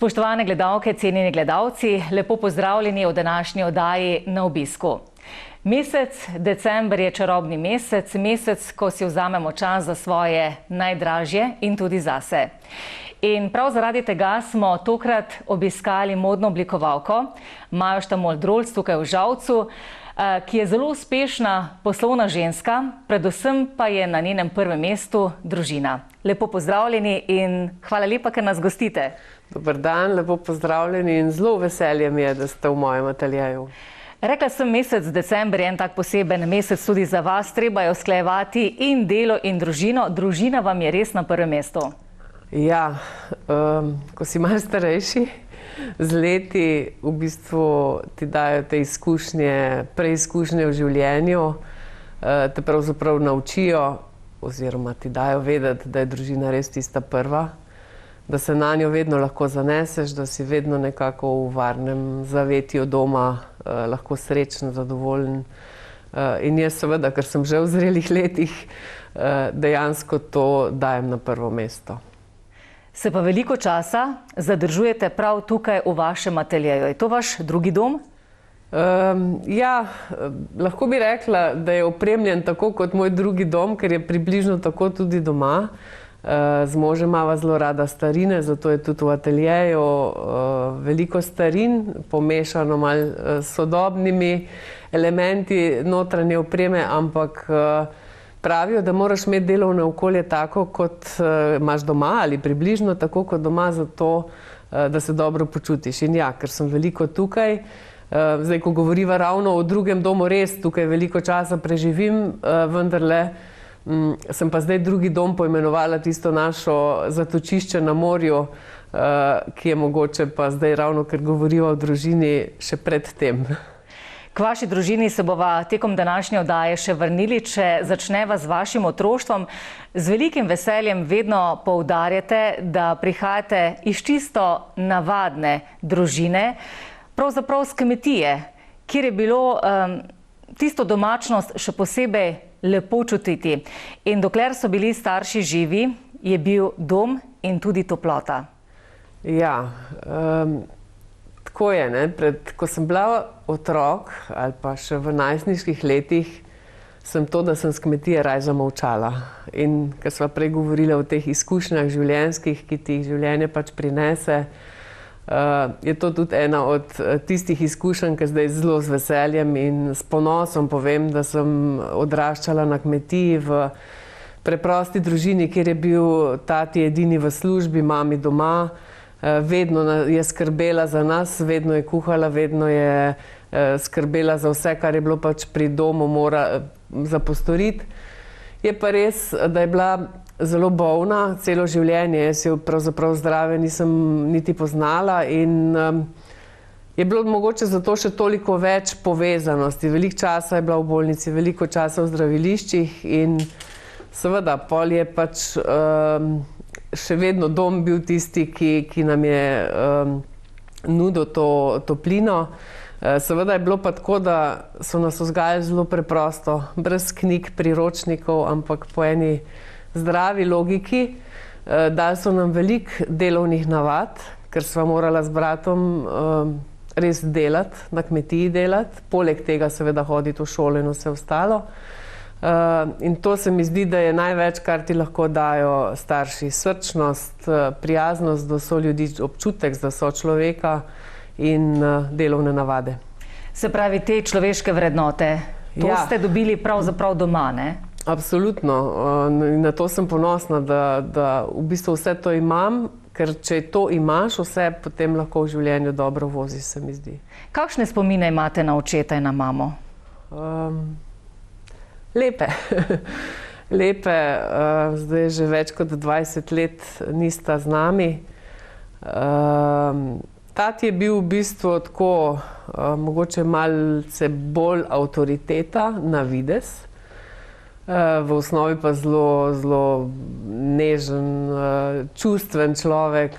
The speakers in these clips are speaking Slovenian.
Spoštovane gledalke, cenjeni gledalci, lepo pozdravljeni v današnji oddaji Na obisku. Mesec december je čarobni mesec, mesec, ko si vzamemo čas za svoje najdražje in tudi zase. In prav zaradi tega smo tokrat obiskali modno oblikovalko Majo Štamol-Drolc tukaj v Žalcu, ki je zelo uspešna poslovna ženska, predvsem pa je na njenem prvem mestu družina. Lepo pozdravljeni in hvala lepa, ker nas gostite. Dober dan, lepo pozdravljeni in zelo veselje mi je, da ste v mojem ateljeju. Rekla sem, mesec december je en tak poseben mesec tudi za vas, treba je usklajevati in delo in družino. Družina vam je res na prvem mestu. Ja, ko si malo starejši, z leti v bistvu ti dajo te izkušnje, preizkušnje v življenju, te pravzaprav naučijo oziroma ti dajo vedeti, da je družina res tista prva, da se na njo vedno lahko zaneseš, da si vedno nekako v varnem zavetju doma, lahko srečen, zadovoljen. In jaz seveda, ker sem že v zrelih letih, dejansko to dajem na prvo mesto. Se pa veliko časa zadržujete prav tukaj v vašem ateljeju. Je to vaš drugi dom? Ja, lahko bi rekla, da je opremljen tako kot moj drugi dom, ker je približno tako tudi doma. Z možem imava zelo rada starine, zato je tudi v ateljeju veliko starin, pomešano malo s sodobnimi elementi notranje opreme, ampak pravijo, da moraš imeti delovno okolje tako, kot imaš doma ali približno tako kot doma, zato da se dobro počutiš. In ja, ker sem veliko tukaj, zdaj, ko govoriva ravno o drugem domu, res tukaj veliko časa preživim, vendarle sem pa zdaj drugi dom poimenovala tisto našo zatočišče na morju, ki je mogoče pa zdaj ravno, ker govoriva o družini, še pred tem. K vaši družini se bova tekom današnje oddaje še vrnili, če začneva z vašim otroštvom. Z velikim veseljem vedno poudarjate, da prihajate iz čisto navadne družine, pravzaprav z kmetije, kjer je bilo tisto domačnost še posebej lepo čutiti. In dokler so bili starši živi, je bil dom in tudi toplota. Ja, tako je, ne. Ko sem bila otrok ali pa še v najstniških letih, sem to, da sem s kmetije raje zamolčala. In ker sva prej govorila o teh izkušnjah življenjskih, ki ti jih življenje pač prinese, je to tudi ena od tistih izkušenj, ki zdaj zelo z veseljem in s ponosom povem, da sem odraščala na kmetiji v preprosti družini, kjer je bil tati edini v službi, mami doma. Vedno je skrbela za nas, vedno je kuhala, vedno je skrbela za vse, kar je bilo pač pri domu za postoriti. Je pa res, da je bila zelo bolna celo življenje, jaz jo pravzaprav zdrave nisem niti poznala in je bilo mogoče zato še toliko več povezanosti. Veliko časa je bila v bolnici, veliko časa v zdraviliščih in seveda pol je pač še vedno dom bil tisti, ki nam je nudil to toplino. Seveda je bilo pa tako, da so nas vzgajali zelo preprosto, brez knjig, priročnikov, ampak po eni zdravi logiki. Dali so nam veliko delovnih navad, ker sva morala z bratom res delati, na kmetiji delati, poleg tega seveda hoditi v šolo in vse ostalo. In to se mi zdi, da je največ, kar ti lahko dajo starši. Srčnost, prijaznost do soljudi, občutek za sočloveka in delovne navade. Se pravi, te človeške vrednote, to ste dobili pravzaprav doma, ne? Absolutno. In na to sem ponosna, da v bistvu vse to imam, ker če to imaš vse, potem lahko v življenju dobro voziš, se mi zdi. Kakšne spomine imate na očeta in na mamo? Lepe. Lepe. Zdaj že več kot 20 let nista z nami. Tati je bil v bistvu tako, mogoče malce bolj avtoriteta na videz. V osnovi pa zelo nežen, čustven človek,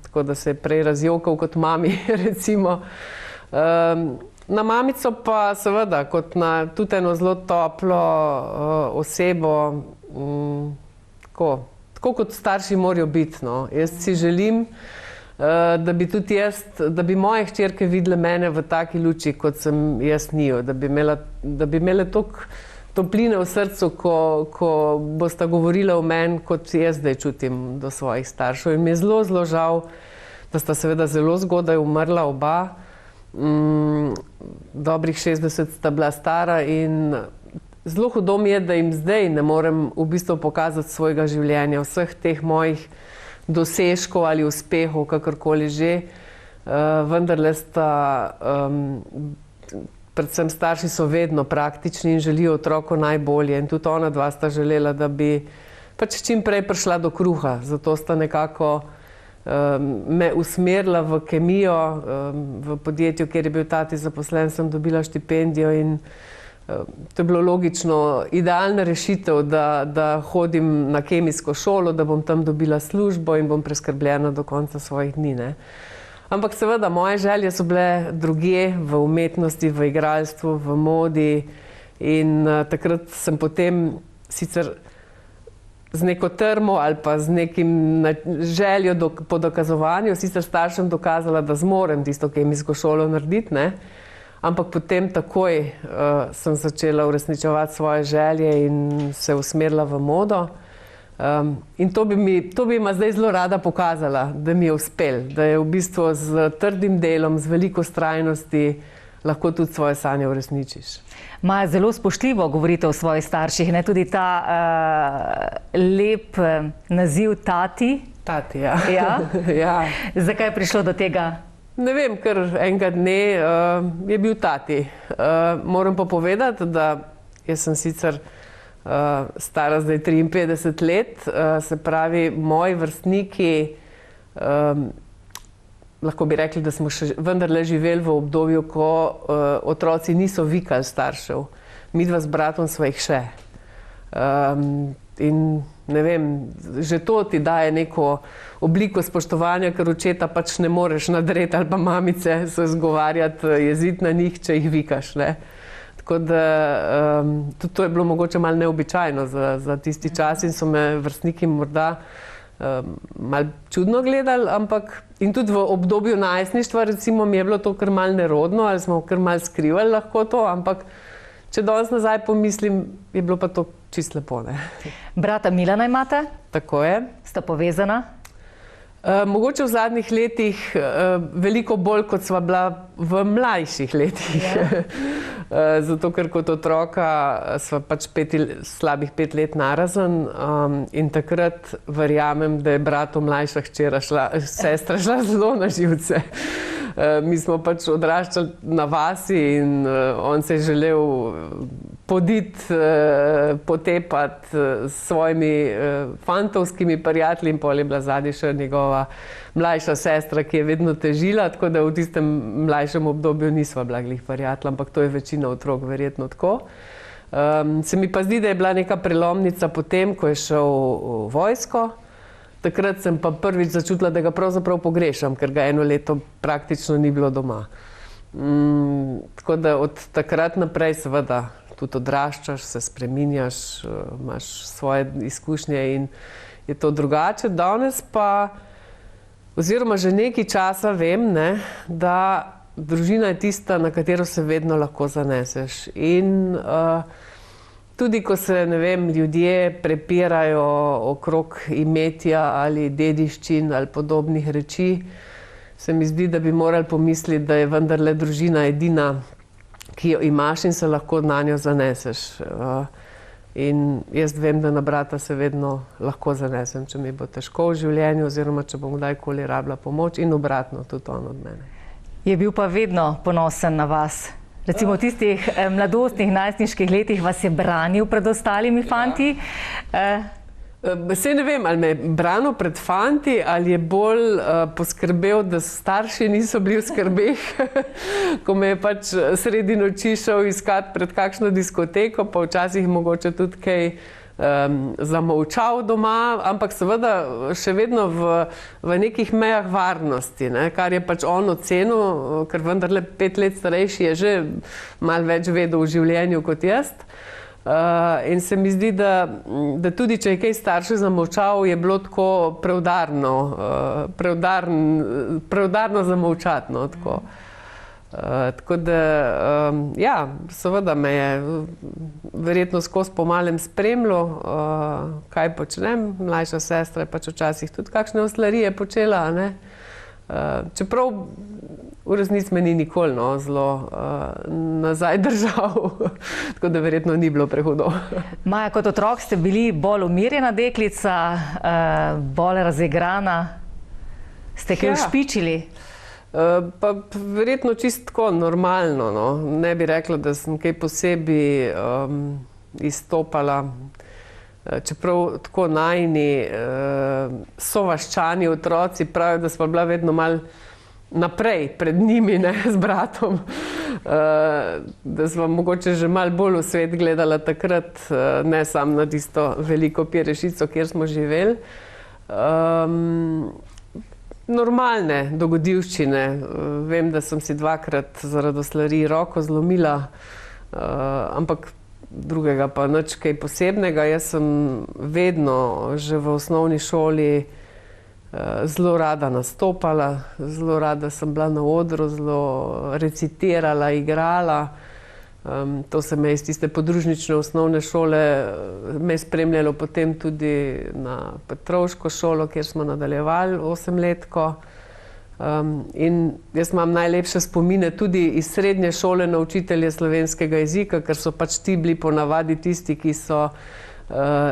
tako da se je prej razjokal kot mami, recimo. Na mamico pa seveda kot na tudi eno zelo toplo osebo, tako kot starši morajo biti, no. Jaz si želim, da bi tudi jaz, da bi moje hčerke videle mene v taki luči, kot sem jaz njiju, da bi imele toliko topline v srcu, ko bosta govorila o meni, kot jaz zdaj čutim do svojih staršev. In mi je zelo, zelo žal, da sta seveda zelo zgodaj umrla oba. Dobrih 60 sta bila stara in zelo hudo mi je, da jim zdaj ne morem v bistvu pokazati svojega življenja, vseh teh mojih dosežkov ali uspehov, kakorkoli že. Vendarle sta, predvsem starši so vedno praktični in želijo otroku najbolje. In tudi ona dva sta želela, da bi pač čim prej prišla do kruha. Zato sta nekako me usmerila v kemijo, v podjetju, kjer je bil tati zaposlen, sem dobila štipendijo in to je bilo logično, idealna rešitev, da hodim na kemijsko šolo, da bom tam dobila službo in bom preskrbljena do konca svojih dni, ne. Ampak seveda moje želje so bile drugje, v umetnosti, v igralstvu, v modi in takrat sem potem sicer z neko trmo ali pa z nekim željo po dokazovanju sicer staršem dokazala, da zmorem tisto kemijsko šolo narediti, ne. Ampak potem takoj sem začela uresničevati svoje želje in se usmerila v modo. In to bi ma zdaj zelo rada pokazala, da mi je uspelo, da je v bistvu z trdim delom, z veliko vztrajnosti lahko tudi svoje sanje uresničiš. Maja, zelo spoštljivo govorite o svojih starših, ne, tudi ta lep naziv tati. Tati, ja. Ja? Ja. Zakaj je prišlo do tega? Ne vem, ker enega dne je bil tati. Moram pa povedati, da jaz sem sicer stara zdaj 53 let, se pravi, moji vrstniki, lahko bi rekli, da smo še vendarle živeli v obdobju, ko otroci niso vikali staršev. Midva z bratom sva jih še. In ne vem, že to ti daje neko obliko spoštovanja, ker očeta pač ne moreš nadreti ali pa mamice se zgovarjati, jeziti na njih, če jih vikaš, ne. Tako da tudi to je bilo mogoče malo neobičajno za tisti čas in so me vrstniki morda malo čudno gledali, ampak in tudi v obdobju najstništva recimo mi je bilo to kar malo nerodno ali smo kar malo skrivali lahko to, ampak če danes nazaj pomislim, je bilo pa to čisto lepo, ne. Brata Milana imate? Tako je. Sta povezana? Mogoče v zadnjih letih veliko bolj, kot sva bila v mlajših letih. Ja. Zato, ker kot otroka sva pač slabih 5 let narazen in takrat verjamem, da je bratu mlajša sestra šla zelo na živce. Mi smo pač odraščali na vasi in on se je želel poditi, potepati s svojimi fantovskimi prijatelji in pol je bila zadnji še njegova mlajša sestra, ki je vedno težila, tako da v tistem mlajšem obdobju nisva bila glih prijatelja, ampak to je večina otrok verjetno tako. Se mi pa zdi, da je bila neka prelomnica potem, ko je šel v vojsko. Takrat sem pa prvič začutila, da ga pravzaprav pogrešam, ker ga eno leto praktično ni bilo doma. Tako da od takrat naprej seveda tudi odraščaš, se spreminjaš, imaš svoje izkušnje in je to drugače. Danes pa, oziroma že nekaj časa vem, ne, da družina je tista, na katero se vedno lahko zaneseš. In tudi ko se, ne vem, ljudje prepirajo okrog imetja ali dediščin ali podobnih reči, se mi zdi, da bi morali pomisliti, da je vendarle družina edina, ki jo imaš in se lahko na njo zaneseš. In jaz vem, da na brata se vedno lahko zanesem, če mi bo težko v življenju oziroma če bom kdajkoli rabila pomoč in obratno tudi on od mene. Je bil pa vedno ponosen na vas? Recimo v tistih mladostnih, najstniških letih vas je branil pred ostalimi fanti? Saj ne vem, ali me je branil pred fanti, ali je bolj poskrbel, da starši niso bili v skrbeh, ko me je pač sredi noči šel iskat pred kakšno diskoteko, pa včasih mogoče tudi kaj zamolčal doma, ampak seveda še vedno v nekih mejah varnosti, ne, kar je pač on ocenil, ker vendarle 5 let starejši je že malo več vedel v življenju kot jaz. In se mi zdi, da tudi če je kaj staršev zamolčal, je bilo tako preudarno zamolčati. No, tako. Tako da, ja, seveda me je verjetno skozi pomalem spremljal, kaj počnem. Mlajša sestra je pač včasih tudi kakšne oslarije počela, ne. Čeprav v resnici me ni nikoli zelo nazaj držal, tako da verjetno ni bilo prehudo. Maja, kot otrok ste bili bolj umirjena deklica, bolj razigrana. Ste kaj ušpičili? Pa verjetno čisto tako normalno, no. Ne bi rekla, da sem kaj posebej izstopala. Čeprav tako najini sovaščani otroci pravijo, da sva bila vedno malo naprej pred njimi, ne, z bratom. Da sva mogoče že malo bolj v svet gledala takrat, ne samo na tisto veliko Pirešico, kjer smo živeli. Normalne dogodivščine. Vem, da sem si 2-krat zaradi oslarij roko zlomila, ampak drugega pa nič kaj posebnega. Jaz sem vedno že v osnovni šoli zelo rada nastopala, zelo rada sem bila na odru, zelo recitirala, igrala. To se me iz tiste podružnične osnovne šole me je spremljalo potem tudi na Petrovško šolo, kjer smo nadaljevali 8-letko. In jaz imam najlepše spomine tudi iz srednje šole na učitelje slovenskega jezika, ker so pač ti bili ponavadi tisti, ki so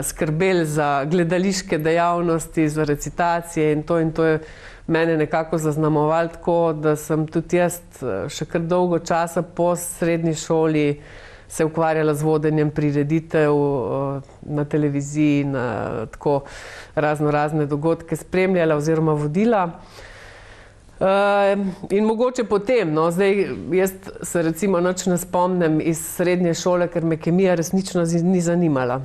skrbeli za gledališke dejavnosti, za recitacije in to je mene nekako zaznamovalo tako, da sem tudi jaz še kar dolgo časa po srednji šoli se ukvarjala z vodenjem prireditev na televiziji, na tako razne dogodke spremljala oziroma vodila. In mogoče potem, no, zdaj jaz se recimo nič ne spomnim iz srednje šole, ker me kemija resnično ni zanimala.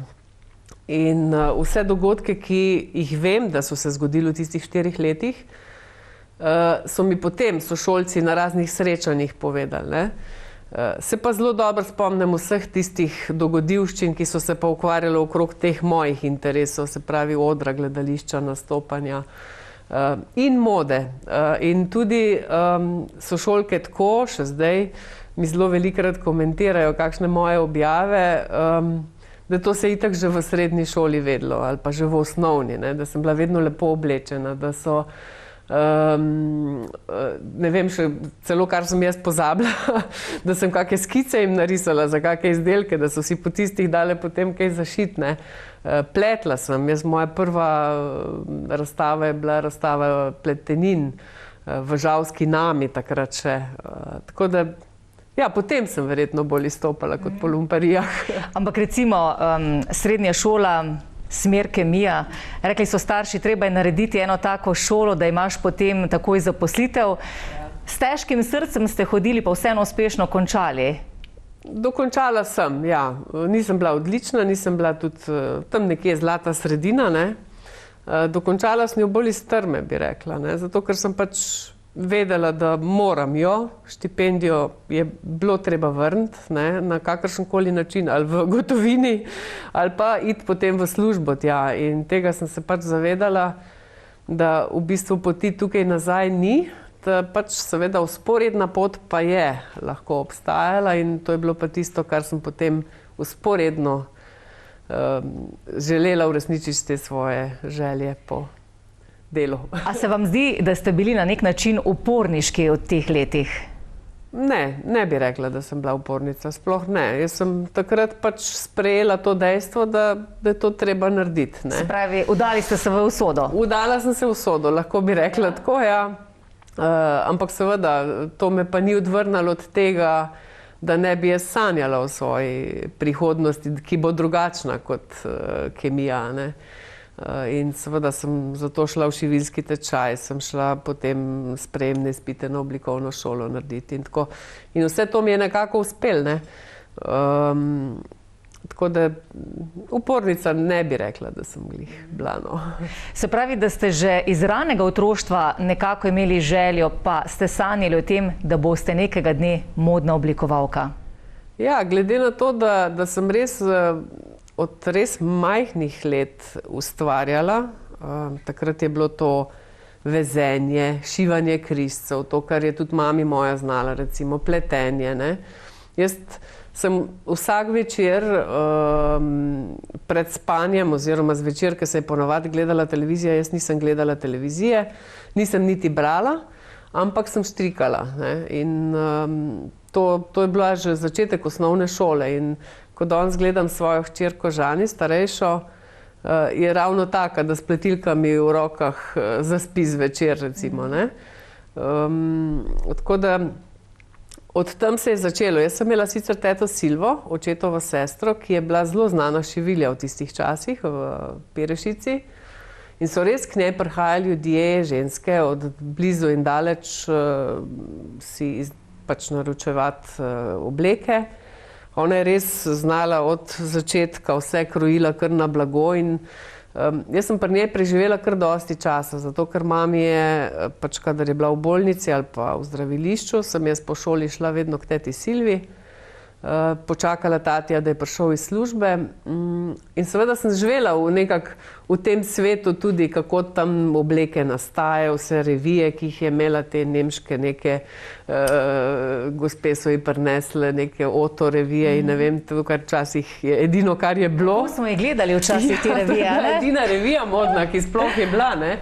In vse dogodke, ki jih vem, da so se zgodili v tistih 4 letih, so mi potem sošolci na raznih srečanjih povedali, ne. Se pa zelo dobro spomnim vseh tistih dogodivščin, ki so se pa ukvarjali okrog teh mojih interesov, se pravi odra, gledališča, nastopanja in mode. In tudi sošolke tako, še zdaj, mi zelo velikokrat komentirajo kakšne moje objave, da to se je itak že v srednji šoli vedelo ali pa že v osnovni, ne, da sem bila vedno lepo oblečena, da so, ne vem še celo, kar sem jaz pozabila, da sem kakšne skice jim narisala za kakšne izdelke, da so si po tistih dale potem kaj zašiti, ne. Pletla sem, moja prva razstava je bila razstava pletenin v Žalski Nami takrat še, tako da ja, potem sem verjetno bolj izstopala kot po lumperijah. Ampak recimo srednja šola, smer kemija, rekli so starši, treba je narediti eno tako šolo, da imaš potem takoj zaposlitev. S težkim srcem ste hodili, pa vseeno uspešno končali. Dokončala sem, ja. Nisem bila odlična, nisem bila tudi tam nekje zlata sredina, ne. Dokončala sem jo bolj iz trme, bi rekla, ne, zato ker sem pač vedela, da moram jo, štipendijo je bilo treba vrniti, ne, na kakršenkoli način, ali v gotovini, ali pa iti potem v službo tja. In tega sem se pač zavedala, da v bistvu poti tukaj nazaj ni, da pač seveda vzporedna pot pa je lahko obstajala in to je bilo pa tisto, kar sem potem vzporedno želela uresničiti te svoje želje po delu. A se vam zdi, da ste bili na nek način uporniški v teh letih? Ne, ne bi rekla, da sem bila upornica, sploh ne. Jaz sem takrat pač sprejela to dejstvo, da je to treba narediti, ne. Se pravi, udali ste se v usodo? Udala sem se v usodo, lahko bi rekla tako, ja. Ampak seveda, to me pa ni odvrnilo od tega, da ne bi jaz sanjala o svoji prihodnosti, ki bo drugačna kot kemija, ne. In seveda sem zato šla v šiviljski tečaj, sem šla potem sprejemne izpite na oblikovno šolo narediti in tako. In vse to mi je nekako uspelo, ne. Tako da upornica ne bi rekla, da sem glih bila, no. Se pravi, da ste že iz ranega otroštva nekako imeli željo, pa ste sanjali o tem, da boste nekega dne modna oblikovalka? Ja, glede na to, da sem res od res majhnih let ustvarjala, takrat je bilo to vezenje, šivanje križcev, to, kar je tudi mami moja znala, recimo pletenje, ne. Jaz sem vsak večer pred spanjem oziroma zvečer, ko se je ponavadi gledala televizija, jaz nisem gledala televizije, nisem niti brala, ampak sem štrikala, ne. In to je bila že začetek osnovne šole in ko danes gledam svojo hčerko Žani, starejšo, je ravno taka, da s pletilkami v rokah zaspi zvečer, recimo, ne. Tako da od tam se je začelo. Jaz sem imela sicer teto Silvo, očetovo sestro, ki je bila zelo znana šivilja v tistih časih v Perešici. In so res k njej prihajali ljudje, ženske, od blizu in daleč si pač naročevati obleke. Ona je res znala od začetka vse krojila kar na blago in jaz sem pri njej preživela kar dosti časa, zato ker mami je, pač kadar je bila v bolnici ali pa v zdravilišču, sem jaz po šoli šla vedno k teti Silvi, počakala tatija, da je prišel iz službe in seveda sem živela v tem svetu tudi, kako tam obleke nastajajo, vse revije, ki jih je imela te nemške neke, gospe so ji prinesle neke Otto revije in ne vem, to kar včasih je edino, kar je bilo. Kako smo jih gledali včasih te revije, Ja, to je bila edina revija modna, ki sploh je bila, ne.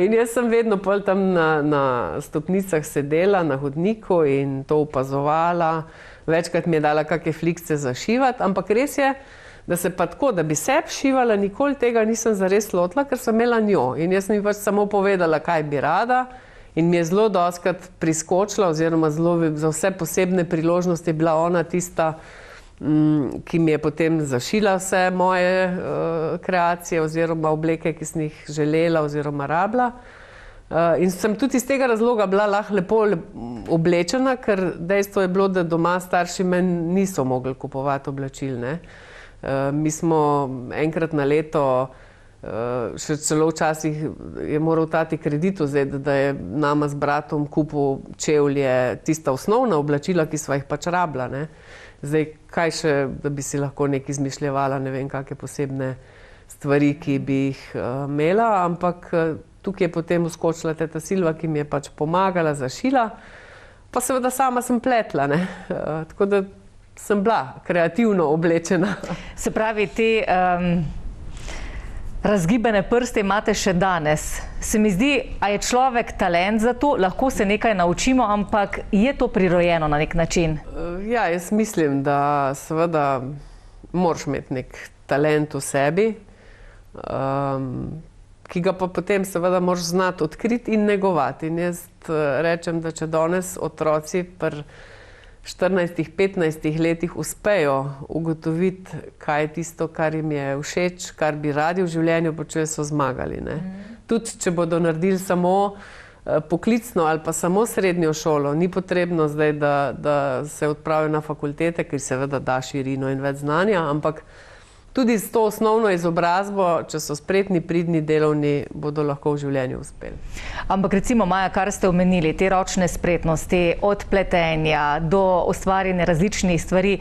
In jaz sem vedno pol tam na stopnicah sedela, na hodniku in to opazovala. Večkrat mi je dala kakšne flikce za šivati, ampak res je, da se pa tako, da bi sebi šivala, nikoli tega nisem zares lotila, ker sem imela njo. In jaz sem ji pač samo povedala, kaj bi rada in mi je zelo dostikrat priskočila oziroma zelo za vse posebne priložnosti je bila ona tista, ki mi je potem zašila vse moje kreacije oziroma obleke, ki sem jih želela oziroma rabila. In sem tudi iz tega razloga bila lahko lepo oblečena, ker dejstvo je bilo, da doma starši meni niso mogli kupovati oblačil, ne. Mi smo enkrat na leto, še celo včasih je moral tati kredit vzeti, da je nama z bratom kupil čevlje, tista osnovna oblačila, ki sva jih pač rabila, ne. Zdaj, kaj še, da bi si lahko nekaj izmišljevala, ne vem, kakšne posebne stvari, ki bi jih imela, ampak tukaj je potem vskočila teta Silva, ki mi je pač pomagala, zašila, pa seveda sama sem pletla, ne. Tako da sem bila kreativno oblečena. Se pravi, te razgibane prste imate še danes. Se mi zdi, a je človek talent za to, lahko se nekaj naučimo, ampak je to prirojeno na nek način? Ja, jaz mislim, da seveda moraš imeti nek talent v sebi, ki ga pa potem seveda moraš znati odkriti in negovati. In jaz rečem, da če danes otroci pri 14-15 letih uspejo ugotoviti, kaj je tisto, kar jim je všeč, kar bi radi v življenju počeli, so zmagali, ne. Tudi če bodo naredili samo poklicno ali pa samo srednjo šolo, ni potrebno zdaj, da se odpravijo na fakultete, ker seveda da širino in več znanja, ampak tudi s to osnovno izobrazbo, če so spretni, pridni, delovni, bodo lahko v življenju uspeli. Ampak recimo, Maja, kar ste omenili, te ročne spretnosti, od pletenja do ustvarjanja različnih stvari,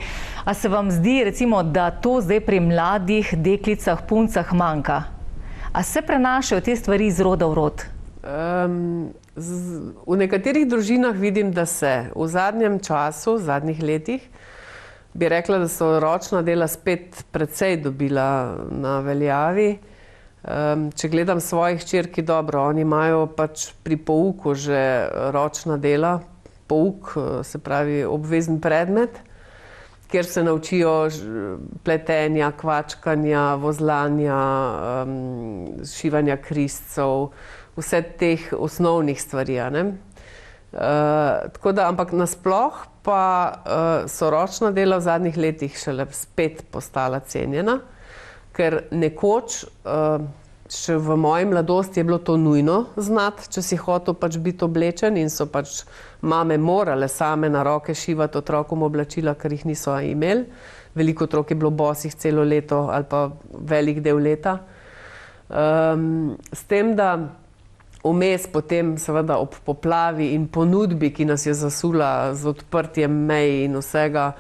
a se vam zdi, recimo, da to zdaj pri mladih deklicah, puncah manjka? A se prenašajo te stvari iz roda v rod? V nekaterih družinah vidim, da se v zadnjem času, v zadnjih letih, bi rekla, da so ročna dela spet precej dobila na veljavi. Če gledam svojih hčerki, dobro, oni imajo pač pri pouku že ročna dela, pouk, se pravi obvezen predmet, kjer se naučijo pletenja, kvačkanja, vozlanja, šivanja križcev, vse teh osnovnih stvari, a ne. Tako da, ampak nasploh pa so ročna dela v zadnjih letih šele spet postala cenjena, ker nekoč, še v moji mladosti je bilo to nujno znati, če si hotel pač biti oblečen in so pač mame morale same na roke šivati otrokom oblačila, ker jih niso imeli. Veliko otrok je bilo bosih celo leto ali pa velik del leta. S tem, da Vmes potem seveda ob poplavi in ponudbi, ki nas je zasula z odprtjem mej in vsega,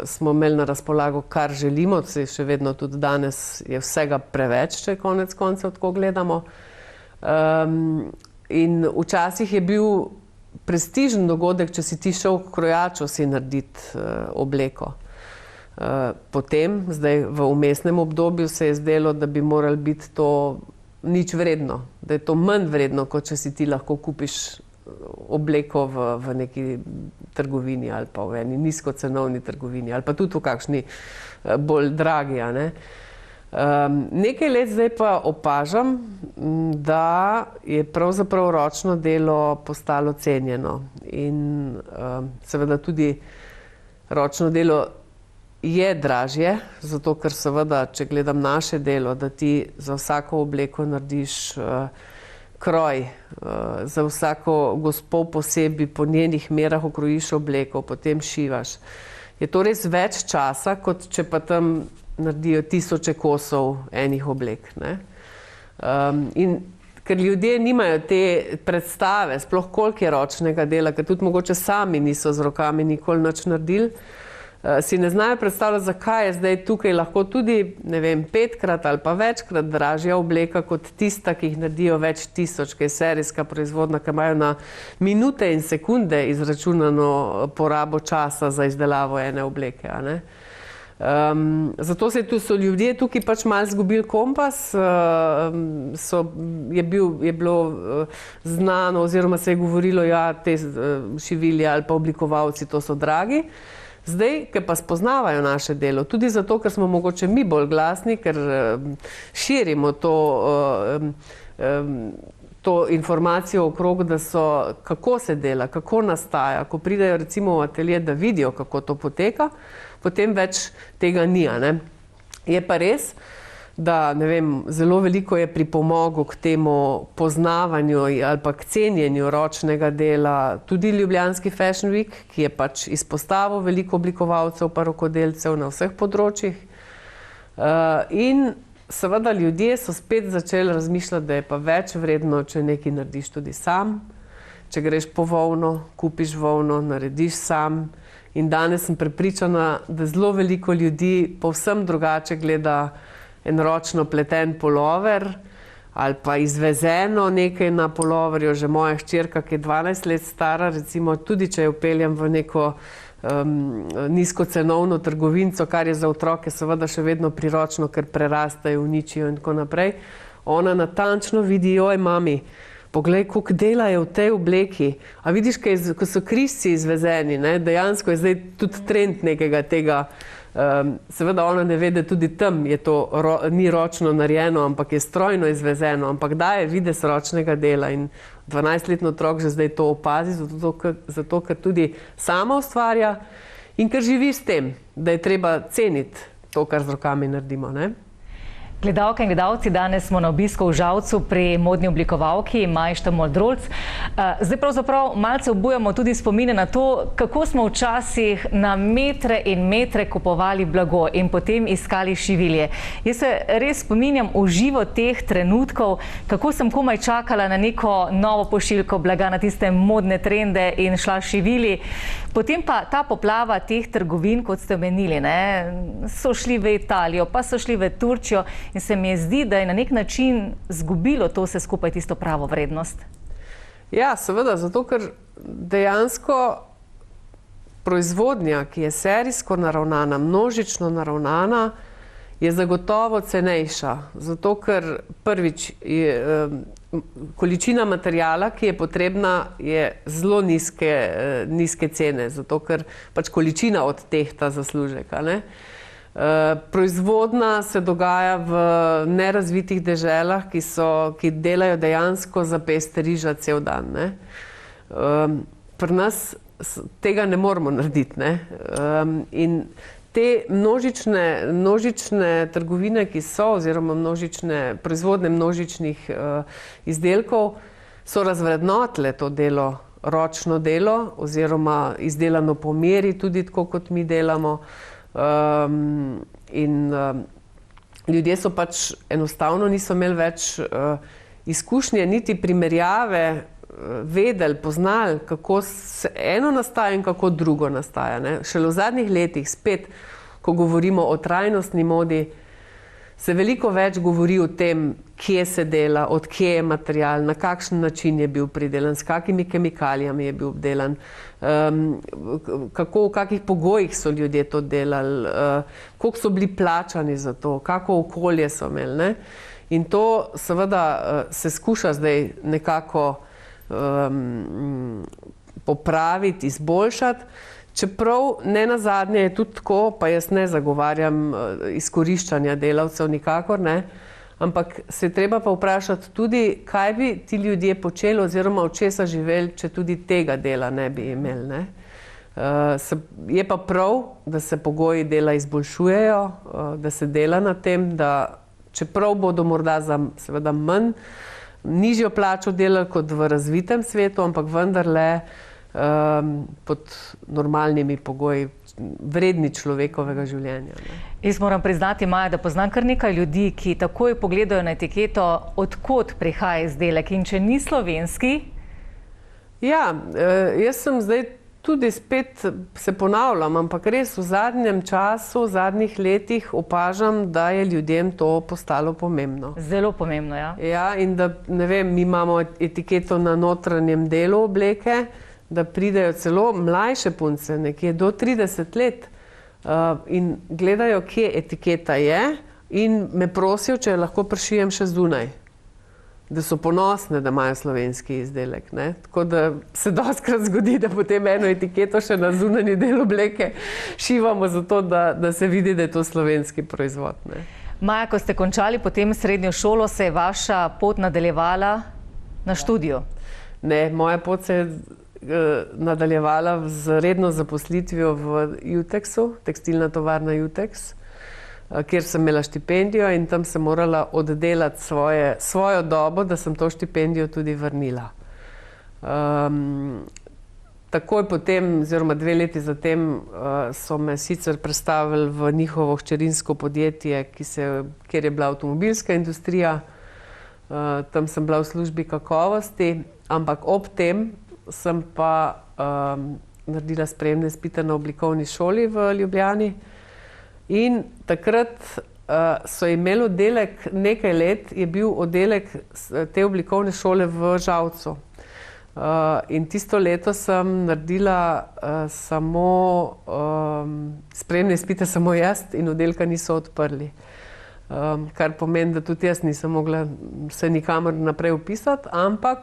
smo imeli na razpolago, kar želimo, še vedno tudi danes je vsega preveč, če konec koncev tako gledamo. In včasih je bil prestižen dogodek, če si ti šel k krojaču si narediti obleko. Potem, zdaj v vmesnem obdobju se je zdelo, da bi moralo biti to nič vredno, da je to manj vredno, kot če si ti lahko kupiš obleko v neki trgovini ali pa v eni nizkocenovni trgovini ali pa tudi v kakšni bolj dragi, a ne. Nekaj let zdaj pa opažam, da je pravzaprav ročno delo postalo cenjeno in seveda tudi ročno delo je dražje, zato ker seveda, če gledam naše delo, da ti za vsako obleko narediš kroj, za vsako gospo posebej po njenih merah okrojiš obleko, potem šivaš. Je to res več časa, kot če pa tam naredijo tisoče kosov enih oblek, ne. In ker ljudje nimajo te predstave, sploh koliko je ročnega dela, ker tudi mogoče sami niso z rokami nikoli nič naredili, si ne znajo predstavljati, zakaj je zdaj tukaj lahko tudi, ne vem, 5-krat ali pa večkrat dražja obleka kot tista, ki jih naredijo več tisoč, ki je serijska proizvodnja, ki imajo na minute in sekunde izračunano porabo časa za izdelavo ene obleke, a ne. Zato so ljudje tukaj pač malo izgubili kompas, je bilo znano oziroma se je govorilo, ja, te šivilje ali pa oblikovalci, to so dragi. Zdaj, ker pa spoznavajo naše delo, tudi zato, ker smo mogoče mi bolj glasni, ker širimo to informacijo okrog, da kako se dela, kako nastaja, ko pridejo recimo v atelje, da vidijo, kako to poteka, potem več tega ni, a ne. Je pa res, da, ne vem, zelo veliko je pripomogel k temu poznavanju ali pa k cenjenju ročnega dela tudi Ljubljanski Fashion Week, ki je pač izpostavil veliko oblikovalcev pa rokodelcev na vseh področjih. In seveda ljudje so spet začeli razmišljati, da je pa več vredno, če nekaj narediš tudi sam, če greš po volno, kupiš volno, narediš sam. In danes sem prepričana, da zelo veliko ljudi povsem drugače gleda en ročno pleten pulover ali pa izvezeno nekaj na puloverju. Že moja hčerka, ki je 12 let stara, recimo, tudi če jo peljem v neko nizkocenovno trgovinco, kar je za otroke seveda še vedno priročno, ker prerastajo, uničijo in tako naprej, ona natančno vidi, joj, mami, poglej, koliko dela je v tej obleki. A vidiš, ko so križci izvezeni, ne, dejansko je zdaj tudi trend nekega tega. Seveda ona ne ve, da tudi tam je to ni ročno narejeno, ampak je strojno izvezeno, ampak daje videz ročnega dela in 12-letni otrok že zdaj to opazi, zato ker tudi sama ustvarja in ker živi s tem, da je treba ceniti to, kar z rokami naredimo, ne. Gledalke in gledalci, danes smo na obisku v Žalcu pri modni oblikovalki Majšta Moldrolc. Zdaj pravzaprav malce obujamo tudi spomine na to, kako smo včasih na metre in metre kupovali blago in potem iskali šivilje. Jaz se res spominjam v živo teh trenutkov, kako sem komaj čakala na neko novo pošiljko blaga, na tiste modne trende in šla šivilji. Potem pa ta poplava teh trgovin, kot ste omenili, ne, so šli v Italijo, pa so šli v Turčijo. In se mi zdi, da je na nek način zgubilo to vse skupaj tisto pravo vrednost. Ja, seveda, zato ker dejansko proizvodnja, ki je serijsko naravnana, množično naravnana, je zagotovo cenejša. Zato ker prvič je količina materijala, ki je potrebna, je zelo nizke cene, zato ker pač količina odtehta zaslužek, a ne. Proizvodnja se dogaja v nerazvitih deželah, ki delajo dejansko za pest riža cel dan, ne. Pri nas tega ne moremo narediti, ne. In te množične trgovine, ki so, oziroma proizvodnje množičnih izdelkov, so razvrednotile to delo, ročno delo, oziroma izdelano po meri, tudi tako, kot mi delamo. In ljudje so pač enostavno niso imeli več izkušnje, niti primerjave vedeli, poznali, kako eno nastaja in kako drugo nastaja. Ne? Šele v zadnjih letih, spet, ko govorimo o trajnostni modi, se veliko več govori o tem, kje se dela, od kje je material, na kakšen način je bil pridelan, s kakimi kemikalijami je bil obdelan, v kakih pogojih so ljudje to delali, koliko so bili plačani za to, kako okolje so imeli. Ne? In to seveda se skuša zdaj nekako popraviti, izboljšati, čeprav ne nazadnje je tudi tako, pa jaz ne zagovarjam izkoriščanja delavcev nikakor, ne, ampak se je treba pa vprašati tudi, kaj bi ti ljudje počeli oziroma od česa živeli, če tudi tega dela ne bi imeli. Ne. Je pa prav, da se pogoji dela izboljšujejo, da se dela na tem, da čeprav bodo morda za seveda manj nižjo plačo delali kot v razvitem svetu, ampak vendarle pod normalnimi pogoji, vredni človekovega življenja. Ne. Jaz moram priznati, Maja, da poznam kar nekaj ljudi, ki takoj pogledajo na etiketo, odkot prihaja izdelek in če ni slovenski. Ja, jaz sem zdaj tudi spet se ponavljam, ampak res v zadnjem času, v zadnjih letih opažam, da je ljudem to postalo pomembno. Zelo pomembno, ja. Ja, in da, ne vem, mi imamo etiketo na notranjem delu obleke, da pridejo celo mlajše punce, nekje do 30 let in gledajo, kje etiketa je in me prosijo, če lahko prišijem še zunaj. Da so ponosne, da imajo slovenski izdelek. Ne? Tako da se dostikrat zgodi, da potem eno etiketo še na zunanji del obleke šivamo zato, da se vidi, da je to slovenski proizvod. Ne? Maja, ko ste končali potem srednjo šolo, se je vaša pot nadaljevala na študiju? Ne, moja pot se je nadaljevala z redno zaposlitvijo v Jutexu, tekstilna tovarna Jutex, kjer sem imela štipendijo in tam sem morala oddelati svojo dobo, da sem to štipendijo tudi vrnila. Takoj potem, oziroma 2 leti zatem, so me sicer prestavili v njihovo hčerinsko podjetje, kjer je bila avtomobilska industrija. Tam sem bila v službi kakovosti, ampak ob tem sem pa naredila sprejemne izpite na oblikovni šoli v Ljubljani. In takrat so imeli oddelek, nekaj let je bil oddelek te oblikovne šole v Žalcu. In tisto leto sem naredila samo sprejemne izpite samo jaz in oddelka niso odprli. Kar pomeni, da tudi jaz nisem mogla se nikamor naprej vpisati, ampak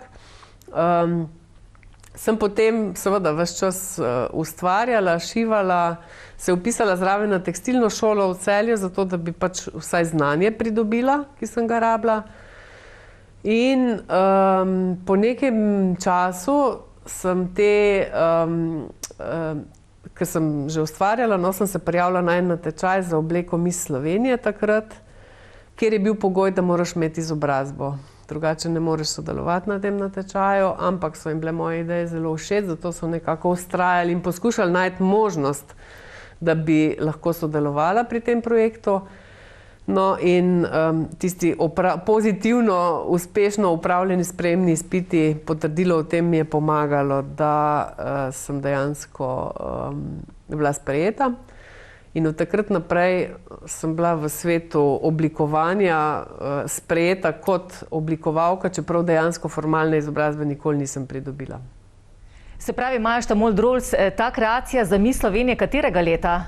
sem potem seveda ves čas ustvarjala, šivala, se vpisala zraven na tekstilno šolo v Celju, zato da bi pač vsaj znanje pridobila, ki sem ga rabila. In po nekem času sem ker sem že ustvarjala, sem se prijavila na en natečaj za obleko Miss Slovenije takrat, kjer je bil pogoj, da moraš imeti izobrazbo. Drugače ne moreš sodelovati na tem natečaju, ampak so jim bile moje ideje zelo všeč, zato so nekako vztrajali in poskušali najti možnost, da bi lahko sodelovala pri tem projektu. No in tisti pozitivno, uspešno upravljeni sprejemni izpiti, potrdilo o tem mi je pomagalo, da sem dejansko bila sprejeta. In od takrat naprej sem bila v svetu oblikovanja sprejeta kot oblikovalka, čeprav dejansko formalne izobrazbe nikoli nisem pridobila. Se pravi, Maja Štamol-Drolc, ta kreacija za Miss Slovenije katerega leta?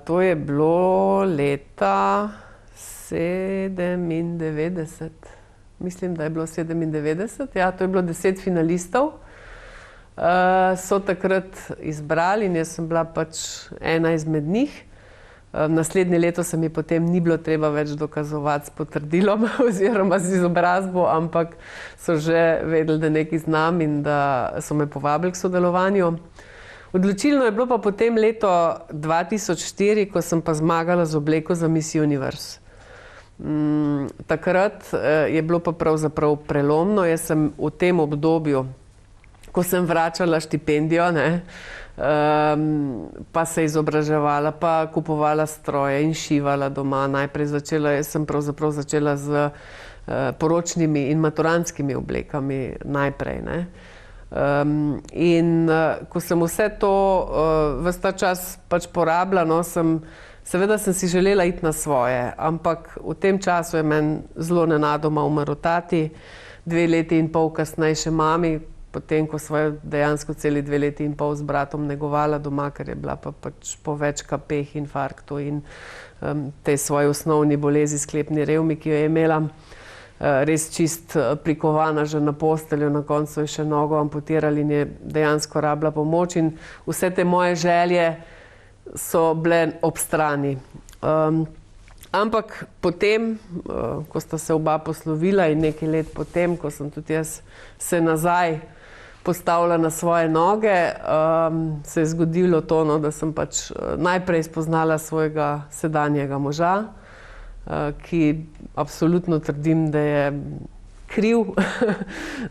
To je bilo leta 97. Mislim, da je bilo 97. Ja, to je bilo 10 finalistov. So takrat izbrali in jaz sem bila pač ena izmed njih. Naslednje leto se mi potem ni bilo treba več dokazovati s potrdilom oziroma z izobrazbo, ampak so že vedeli, da nekaj znam in da so me povabili k sodelovanju. Odločilno je bilo pa potem leto 2004, ko sem pa zmagala z obleko za Miss Universe. Takrat je bilo pa pravzaprav prelomno. Jaz sem v tem obdobju, ko sem vračala štipendijo, pa se izobraževala, pa kupovala stroje in šivala doma. Najprej sem pravzaprav začela z poročnimi in maturantskimi oblekami najprej, ne. In ko sem vse to ves ta čas pač porabila, no, seveda sem si želela iti na svoje, ampak v tem času je meni zelo nenadoma umrl tati, 2 leti in pol kasneje še mami, potem ko sva dejansko celi 2 leti in pol z bratom negovala doma, ker je bila pa pač po več kapeh, infarktu in tej svoji osnovni bolezi, sklepni revmi, ki jo je imela, res čist prikovana že na posteljo, na koncu je še nogo amputirali in je dejansko rabila pomoč in vse te moje želje so bile ob strani. Ampak potem, ko sta se oba poslovila in nekaj let potem, ko sem tudi jaz se nazaj postavila na svoje noge, se je zgodilo to, no, da sem pač najprej spoznala svojega sedanjega moža, ki absolutno trdim, da je kriv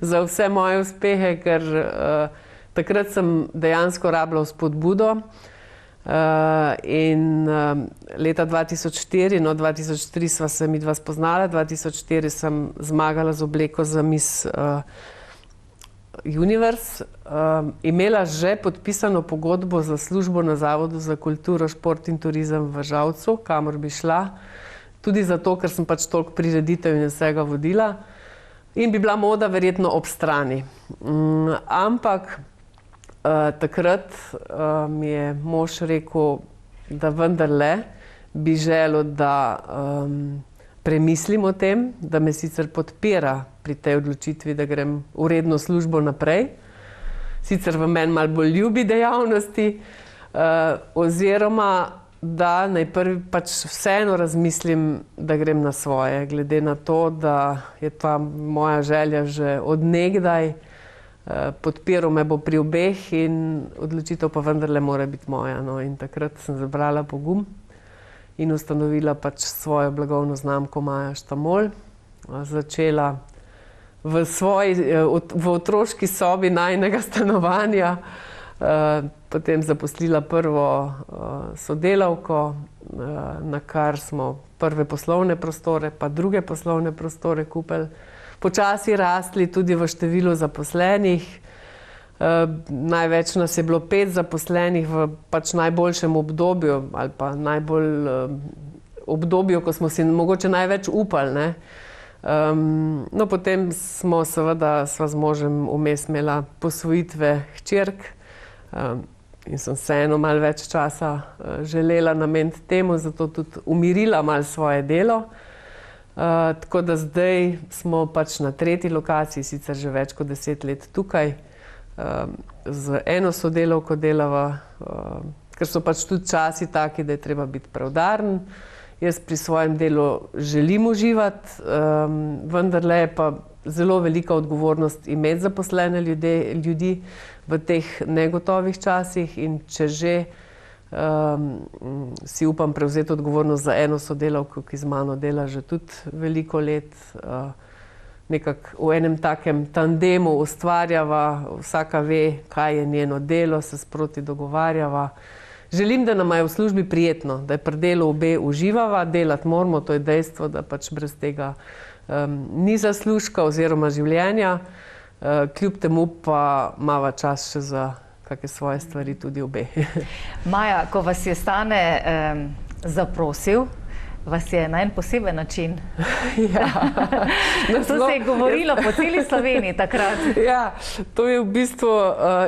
za vse moje uspehe, ker takrat sem dejansko rabila vzpodbudo. In leta 2004, no 2003 sva se midva spoznala, 2004 sem zmagala z obleko za Miss Universe, imela že podpisano pogodbo za službo na Zavodu za kulturo, šport in turizem v Žalcu, kamor bi šla, tudi zato, ker sem pač toliko prireditev in vsega vodila in bi bila moda verjetno ob strani. Ampak takrat mi je mož rekel, da vendarle bi želel, da premislim o tem, da me sicer podpira pri tej odločitvi, da grem v redno službo naprej, sicer v meni malo bolj ljubi dejavnosti, oziroma da najprej pač vseeno razmislim, da grem na svoje, glede na to, da je ta moja želja že od nekdaj, podpiral me bo pri obeh in odločitev pa vendarle mora biti moja. No, in takrat sem zbrala pogum in ustanovila pač svojo blagovno znamko Maja Štamol. Začela v otroški sobi najinega stanovanja, potem zaposlila prvo sodelavko, na kar smo prve poslovne prostore, pa druge poslovne prostore kupili. Počasi rastli tudi v številu zaposlenih. Največ nas je bilo 5 zaposlenih v pač najboljšem obdobju ali pa najbolj obdobju, ko smo si mogoče največ upali, ne. No, potem sva z možem vmes imela posvojitve hčerk in sem vseeno malo več časa želela nameniti temu, zato tudi umirila malo svoje delo. Tako da zdaj smo pač na 3. lokaciji, sicer že več kot 10 let tukaj, z eno sodelavko delava, ker so pač tudi časi taki, da je treba biti preudaren. Jaz pri svojem delu želim uživati, vendarle je pa zelo velika odgovornost imeti zaposlene ljudi v teh negotovih časih in če že si upam prevzeti odgovornost za eno sodelavko, ki z mano dela že tudi veliko let. Nekako v enem takem tandemu ustvarjava, vsaka ve, kaj je njeno delo, se sproti dogovarjava. Želim, da nam je v službi prijetno, da je pri delu obe uživava, delati moramo, to je dejstvo, da pač brez tega ni zaslužka oziroma življenja. Kljub temu pa imava čas še za kakšne svoje stvari tudi obe. Maja, ko vas je Stane zaprosil, vas je na en poseben način. Ja. To se je govorilo po celi Sloveniji takrat. Ja, to je v bistvu,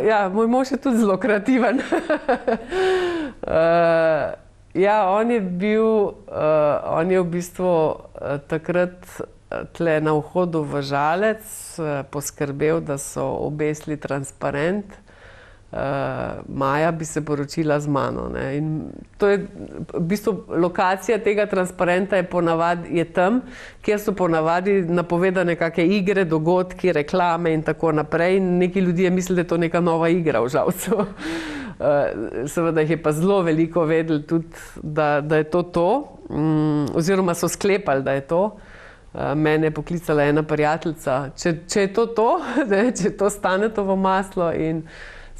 ja, moj mož je tudi zelo kreativen. Ja, on je v bistvu takrat tle na vhodu v Žalec poskrbel, da so obesili transparent. Maja bi se poročila z mano, ne. In to je v bistvu lokacija tega transparenta je tam, kjer so ponavadi napovedane kakšne igre, dogodki, reklame in tako naprej. In neki ljudje mislijo, da je to neka nova igra v Žalcu. Seveda jih je pa zelo veliko vedeli tudi, da je to, oziroma so sklepali, da je to. Mene je poklicala ena prijateljica, če je to, če je to Stanetovo maslo, in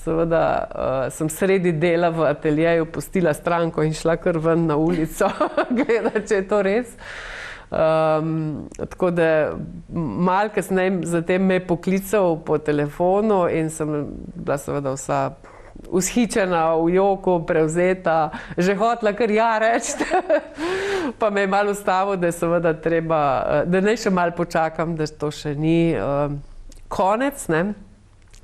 seveda sem sredi dela v ateljeju pustila stranko in šla kar ven na ulico gledati, če je to res. Tako da malo kasneje zatem me je poklical po telefonu in sem bila seveda vsa vzhičena, v joku, prevzeta, že hotela kar ja reči. Pa me je malo ustavil, da je seveda treba, da naj še malo počakam, da to še ni konec, ne.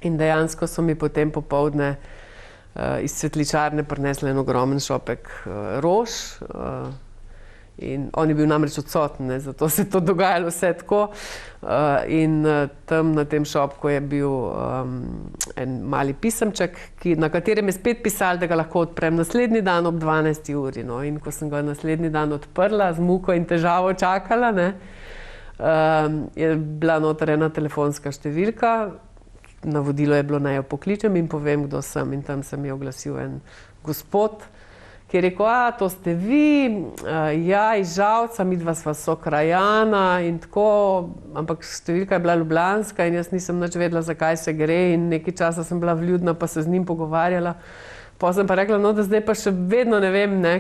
In dejansko so mi potem popoldne iz cvetličarne prinesli en ogromen šopek rož. In on je bil namreč odsoten, ne, zato se je to dogajalo vse tako. In tam na tem šopku je bil en mali pisemček, na katerem je spet pisalo, da ga lahko odprem naslednji dan ob 12. uri. No. In ko sem ga naslednji dan odprla, z muko in težavo čakala, ne, je bila noter ena telefonska številka. Navodilo je bilo, naj jo pokličem in povem, kdo sem. In tam se mi je oglasil en gospod, ki je rekel, to ste vi, ja, iz Žalca, midva sva sokrajana in tako, ampak številka je bila ljubljanska in jaz nisem nič vedela, zakaj se gre in nekaj časa sem bila vljudna, pa se z njim pogovarjala. Potem sem pa rekla, no, da zdaj pa še vedno ne vem, ne,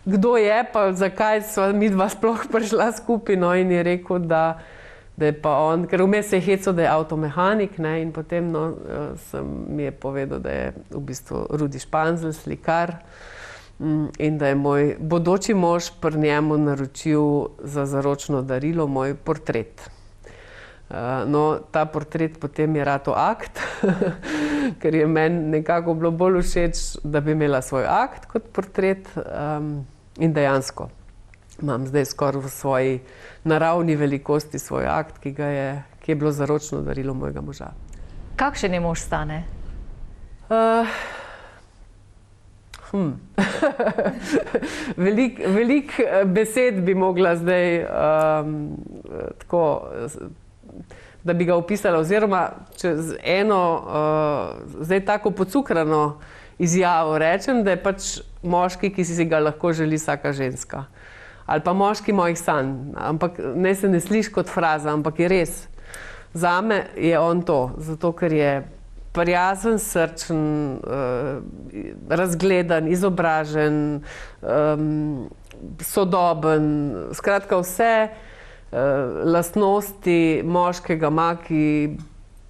kdo je, pa zakaj sva midva sploh prišla skupaj, no, in je rekel, da je pa on, ker vmes se je hecal, da je avtomehanik, ne, in potem mi je povedal, da je v bistvu Rudi Španzel, slikar, in da je moj bodoči mož pri njemu naročil za zaročno darilo moj portret. No, ta portret potem je ratal akt, ker je meni nekako bilo bolj všeč, da bi imela svoj akt kot portret, in dejansko imam zdaj skoraj v svoji naravni velikosti svoj akt, ki je bilo zaročno darilo mojega moža. Kakšen je mož Stane? Veliko besed bi mogla zdaj tako, da bi ga opisala, oziroma čez eno zdaj tako pocukrano izjavo rečem, da je pač moški, ki si ga lahko želi vsaka ženska. Ali pa moški mojih sanj, ampak ne se ne sliši kot fraza, ampak je res. Zame je on to, zato ker je prijazen, srčen, razgledan, izobražen, sodoben, skratka vse lastnosti moškega ima, ki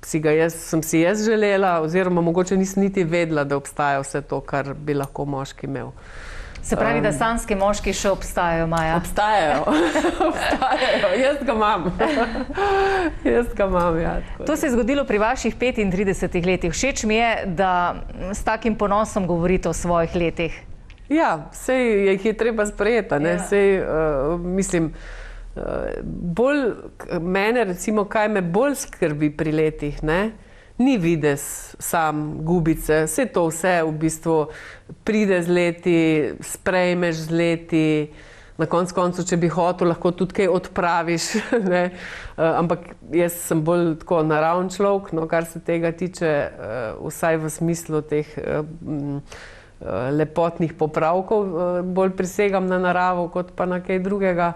sem si jaz želela, oziroma mogoče nisem niti vedela, da obstaja vse to, kar bi lahko moški imel. Se pravi, da sanjski moški še obstajajo, Maja? Obstajajo, jaz ga imam. Ja. To se je zgodilo pri vaših 35 letih. Všeč mi je, da s takim ponosom govorite o svojih letih. Ja, sej jih je treba sprejeti, ne, sej, mislim, bolj mene, recimo, kaj me bolj skrbi pri letih, ne, ni videz sam gubice, vse to vse v bistvu pride z leti, sprejmeš z leti, na koncu, če bi hotel, lahko tudi kaj odpraviš, ne? Ampak jaz sem bolj tako naraven človek, no, kar se tega tiče, vsaj v smislu teh lepotnih popravkov, bolj prisegam na naravo, kot pa na kaj drugega.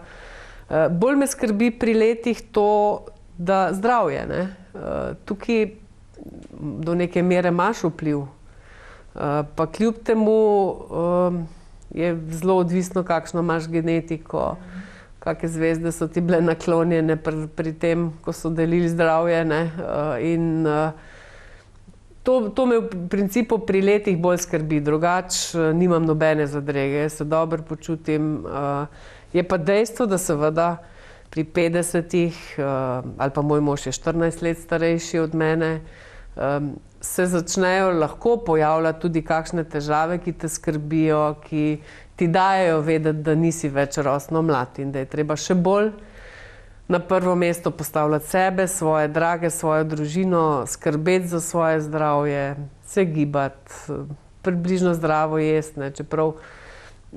Bolj me skrbi pri letih to, da zdravje, ne? Tukaj do neke mere imaš vpliv. Pa kljub temu je zelo odvisno, kakšno imaš genetiko, kakšne zvezde so ti bile naklonjene pri tem, ko so delili zdravje, ne. In to me v principu pri letih bolj skrbi, drugače nimam nobene zadrege, jaz se dobro počutim. Je pa dejstvo, da seveda pri 50-ih, ali pa moj mož je 14 let starejši od mene, se začnejo lahko pojavljati tudi kakšne težave, ki te skrbijo, ki ti dajejo vedeti, da nisi več rosno mlad in da je treba še bolj na prvo mesto postavljati sebe, svoje drage, svojo družino, skrbeti za svoje zdravje, se gibati, približno zdravo jesti, ne, čeprav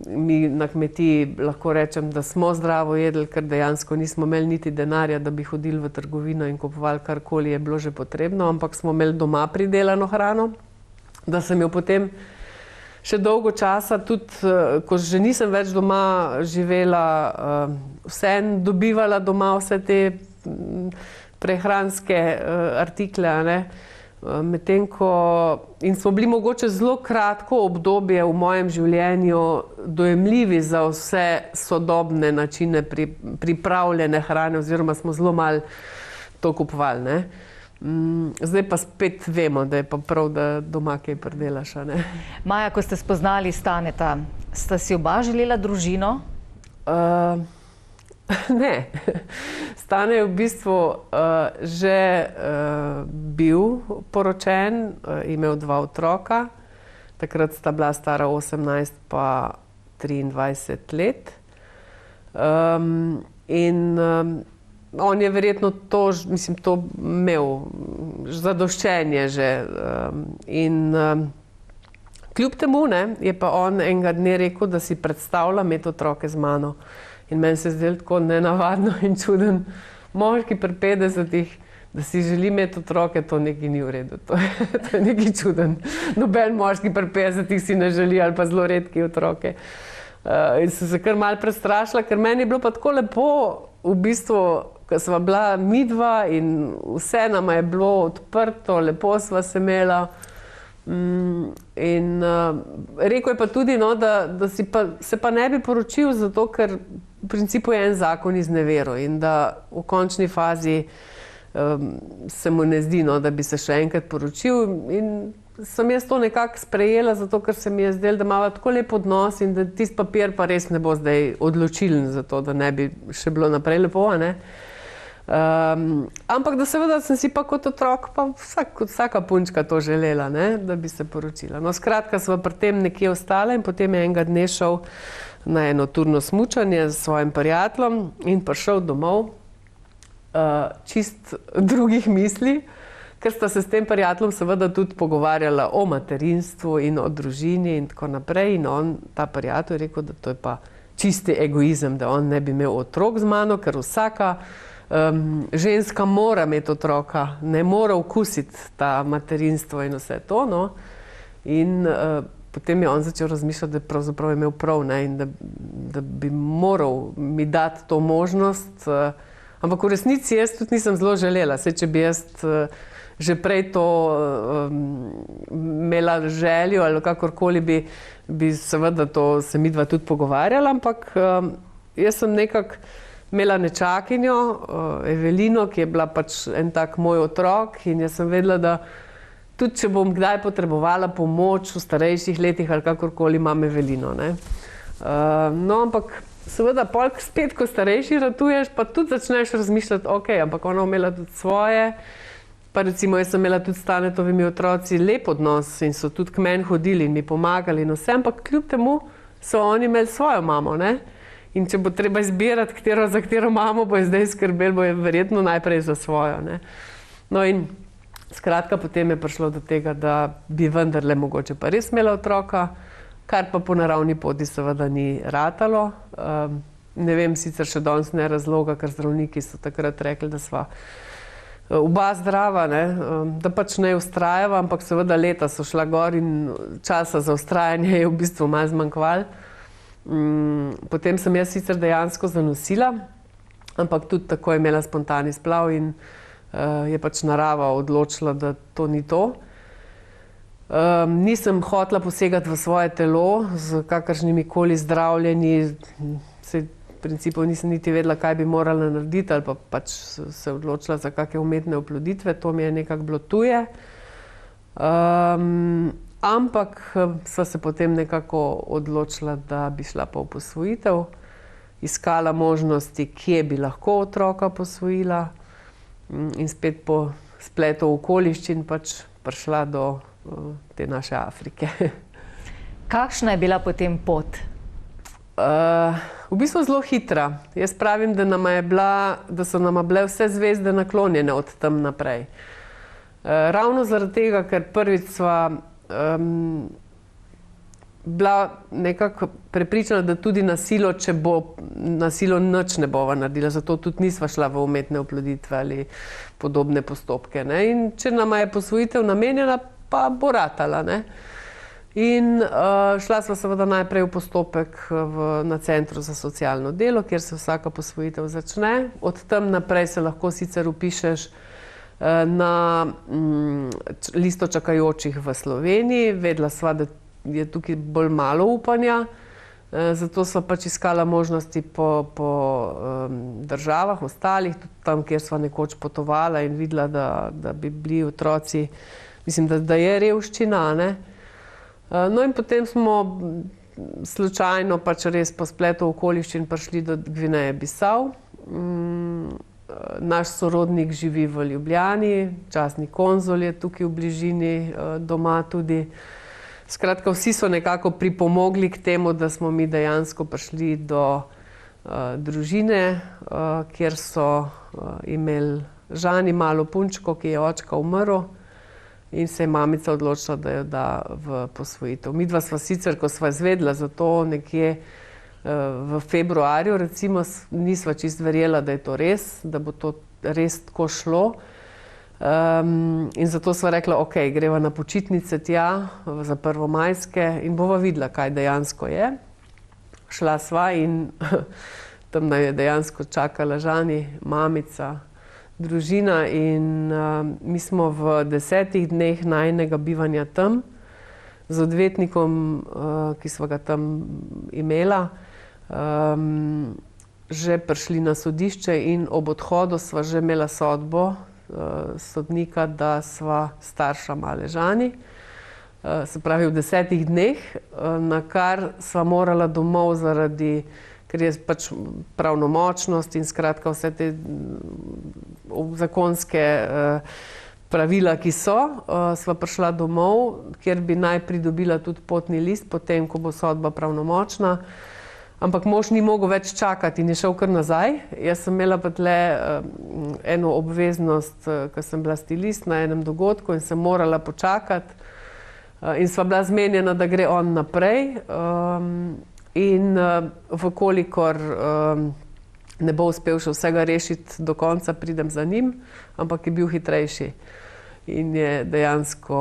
mi na kmetiji lahko rečem, da smo zdravo jedli, ker dejansko nismo imeli niti denarja, da bi hodili v trgovino in kupovali karkoli je bilo že potrebno, ampak smo imeli doma pridelano hrano, da sem jo potem še dolgo časa, tudi ko že nisem več doma živela, vseeno dobivala doma vse te prehranske artikle, ne. In smo bili mogoče zelo kratko obdobje v mojem življenju dojemljivi za vse sodobne načine pripravljene hrane, oziroma smo zelo malo to kupovali, ne. Zdaj pa spet vemo, da je pa prav, da doma kaj pridelaš, a ne. Maja, ko ste spoznali Staneta, sta si oba želela družino? Ne. Stane je v bistvu že bil poročen, imel 2 otroka. Takrat sta bila stara 18 pa 23 let. On je verjetno to imel zadoščenje že. Kljub temu, ne, je pa on enega dne rekel, da si predstavlja imeti otroke z mano. In meni se je zdelo tako nenavadno in čuden moški pri 50-ih, da si želi imeti otroke, to nekaj ni v redu. To je nekaj čuden. Noben moški pri 50-ih si ne želi, ali pa zelo redki otroke. In sem se kar malo prestrašila, ker meni je bilo pa tako lepo, v bistvu, ko sva bila midva in vse nama je bilo odprto, lepo sva se imela. Rekel je pa tudi, no, da se pa ne bi poročil, zato ker v principu je en zakon iznevero in da v končni fazi se mu ne zdi, no, da bi se še enkrat poročil. In sem jaz to nekako sprejela, zato ker se mi je zdelo, da imava tako lep odnos in da tisti papir pa res ne bo zdaj odločilen za to, da ne bi še bilo naprej lepo, a ne. Ampak da seveda sem si pa kot otrok, pa vsaka punčka to želela, ne, da bi se poročila. No, skratka, sva pri tem nekje ostala in potem je enega dne šel na eno turno smučanje s svojim prijateljem in prišel domov čist drugih misli, ker sta se s tem prijateljem seveda tudi pogovarjala o materinstvu in o družini in tako naprej. In on, ta prijatelj, je rekel, da to je pa čisti egoizem, da on ne bi imel otrok z mano, ker vsaka ženska mora imeti otroka, ne mora okusiti ta materinstvo in vse to, no. In potem je on začel razmišljati, da pravzaprav je imel prav, ne, in da bi moral mi dati to možnost. Ampak v resnici jaz tudi nisem zelo želela. Saj, če bi jaz že prej to imela željo ali kakorkoli bi seveda to se midva tudi pogovarjala, ampak jaz sem nekako imela nečakinjo, Evelino, ki je bila pač en tak moj otrok in jaz sem vedela, da tudi če bom kdaj potrebovala pomoč v starejših letih ali kakorkoli, imam Evelino, ne. No, ampak seveda polk spet, ko starejši ratuješ, pa tudi začneš razmišljati, okej, ampak ona imela tudi svoje, pa recimo jaz sem imela tudi s Stanetovimi otroci lep odnos in so tudi k meni hodili in mi pomagali in vse, ampak kljub temu so oni imeli svojo mamo, ne. In če bo treba izbirati, za katero mamo bo zdaj skrbel, bo je verjetno najprej za svojo, ne. No in skratka, potem je prišlo do tega, da bi vendarle mogoče pa res imela otroka, kar pa po naravni poti seveda ni ratalo. Ne vem sicer še danes ne razloga, ker zdravniki so takrat rekli, da sva oba zdrava, ne, da pač ne vztrajava, ampak seveda leta so šla gor in časa za vztrajanje je v bistvu malo zmanjkovalo. Potem sem jaz sicer dejansko zanosila, ampak tudi tako je imela spontani splav in je pač narava odločila, da to ni to. Nisem hotela posegati v svoje telo z kakršnimi koli zdravljenji, saj v principu nisem niti vedela, kaj bi morala narediti, ali pa pač se odločila za kakšne umetne oploditve, to mi je nekako bilo tuje. Ampak sva se potem nekako odločila, da bi šla pa v posvojitev, iskala možnosti, kje bi lahko otroka posvojila in spet po spletu okoliščin pač prišla do te naše Afrike. Kakšna je bila potem pot? V bistvu zelo hitra. Jaz pravim, da so nama bile vse zvezde naklonjene od tam naprej. Ravno zaradi tega, ker prvič sva bila nekako prepričana, da tudi na silo, če bo na silo, nič ne bova naredila, zato tudi nisva šla v umetne oploditve ali podobne postopke, ne. In če nama je posvojitev namenjena, pa bo ratala, ne. In šla sva seveda najprej v postopek na Centru za socialno delo, kjer se vsaka posvojitev začne. Od tam naprej se lahko sicer vpišeš na listo čakajočih v Sloveniji. Vedela sva, da je tukaj bolj malo upanja, zato sva pač iskala možnosti po državah, ostalih, tudi tam, kjer sva nekoč potovala in videla, da bi bili otroci, mislim, da je revščina, ne. No in potem smo slučajno pač res po spletu okoliščin prišli do Gvineje Bisau. Naš sorodnik živi v Ljubljani, častni konzul je tukaj v bližini doma tudi. Skratka, vsi so nekako pripomogli k temu, da smo mi dejansko prišli do družine, kjer so imeli Žani malo punčko, ki je očka umrl, in se je mamica odločila, da jo da v posvojitev. Midva sva sicer, ko sva izvedela za to nekje v februarju, recimo, nisva čisto verjela, da je to res, da bo to res tako šlo. In zato sva rekla, ok, greva na počitnice tja, za prvomajske in bova videla, kaj dejansko je. Šla sva in tam je dejansko čakala Žani, mamica, družina in mi smo v 10 dneh najinega bivanja tam z odvetnikom, ki sva ga tam imela, že prišli na sodišče in ob odhodu sva že imela sodbo sodnika, da sva starša male Žani. Se pravi v 10 dneh, na kar sva morala domov zaradi, ker je pač pravnomočnost in skratka vse te zakonske pravila, ki so, sva prišla domov, kjer bi naj pridobila tudi potni list, potem, ko bo sodba pravnomočna. Ampak mož ni mogel več čakati in je šel kar nazaj. Jaz sem imela pa tle eno obveznost, ker sem bila stilist na enem dogodku in sem morala počakati. In sva bila zmenjena, da gre on naprej. In vkolikor ne bo uspel še vsega rešiti do konca, pridem za njim, ampak je bil hitrejši. In je dejansko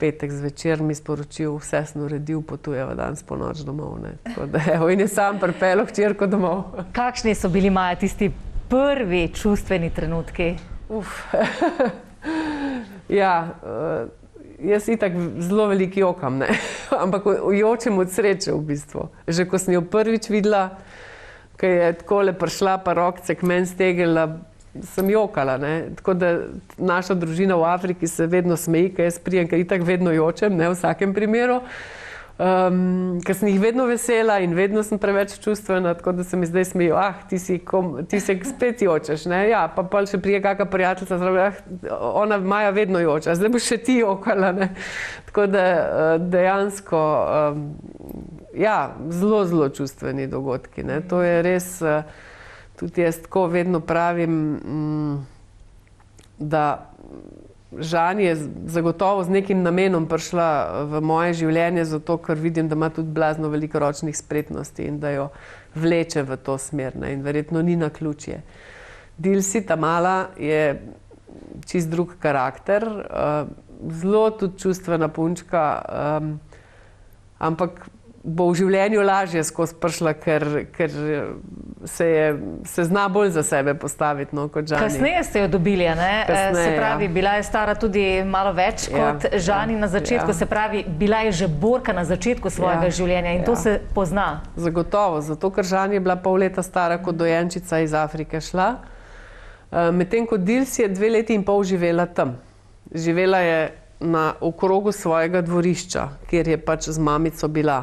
petek zvečer mi sporočil, vse sem uredil, potujeva danes po noč domov, ne. Tako da evo, in je sam pripeljal hčerko domov. Kakšni so bili, Maja, tisti prvi čustveni trenutki? Ja, jaz itak zelo veliko jokam, ne, ampak jočem od sreče v bistvu. Že ko sem jo prvič videla, ko je takole prišla pa rokce k meni stegnila, sem jokala, ne. Tako da naša družina v Afriki se vedno smeji, ker jaz prijem, ker itak vedno jočem, ne, v vsakem primeru. Ker sem jih vedno vesela in vedno sem preveč čustvena, tako da se mi zdaj smejijo, ti se spet jočeš, ne, ja, pa pol še prije kakšna prijateljica zraven, ona Maja vedno joča, zdaj boš še ti jokala, ne. Tako da dejansko, ja, zelo, zelo čustveni dogodki, ne, to je res, tudi jaz tako vedno pravim, da Žani je zagotovo z nekim namenom prišla v moje življenje, zato ker vidim, da ima tudi blazno veliko ročnih spretnosti in da jo vleče v to smer, ne, in verjetno ni naključje. Dilsi, ta mala, je čist drug karakter, zelo tudi čustvena punčka, ampak bo v življenju lažje skozi prišla, ker se zna bolj za sebe postaviti, no, kot Žani. Kasneje ste jo dobili, ne? Kasneje, se pravi, bila je stara tudi malo več kot Žani na začetku, se pravi, bila je že borka na začetku svojega življenja in to se pozna. Zagotovo, zato ker Žani je bila pol leta stara, kot dojenčica iz Afrike šla. Medtem ko Dilsi je 2 leti in pol živela tam. Živela je na okrogu svojega dvorišča, kjer je pač z mamico bila.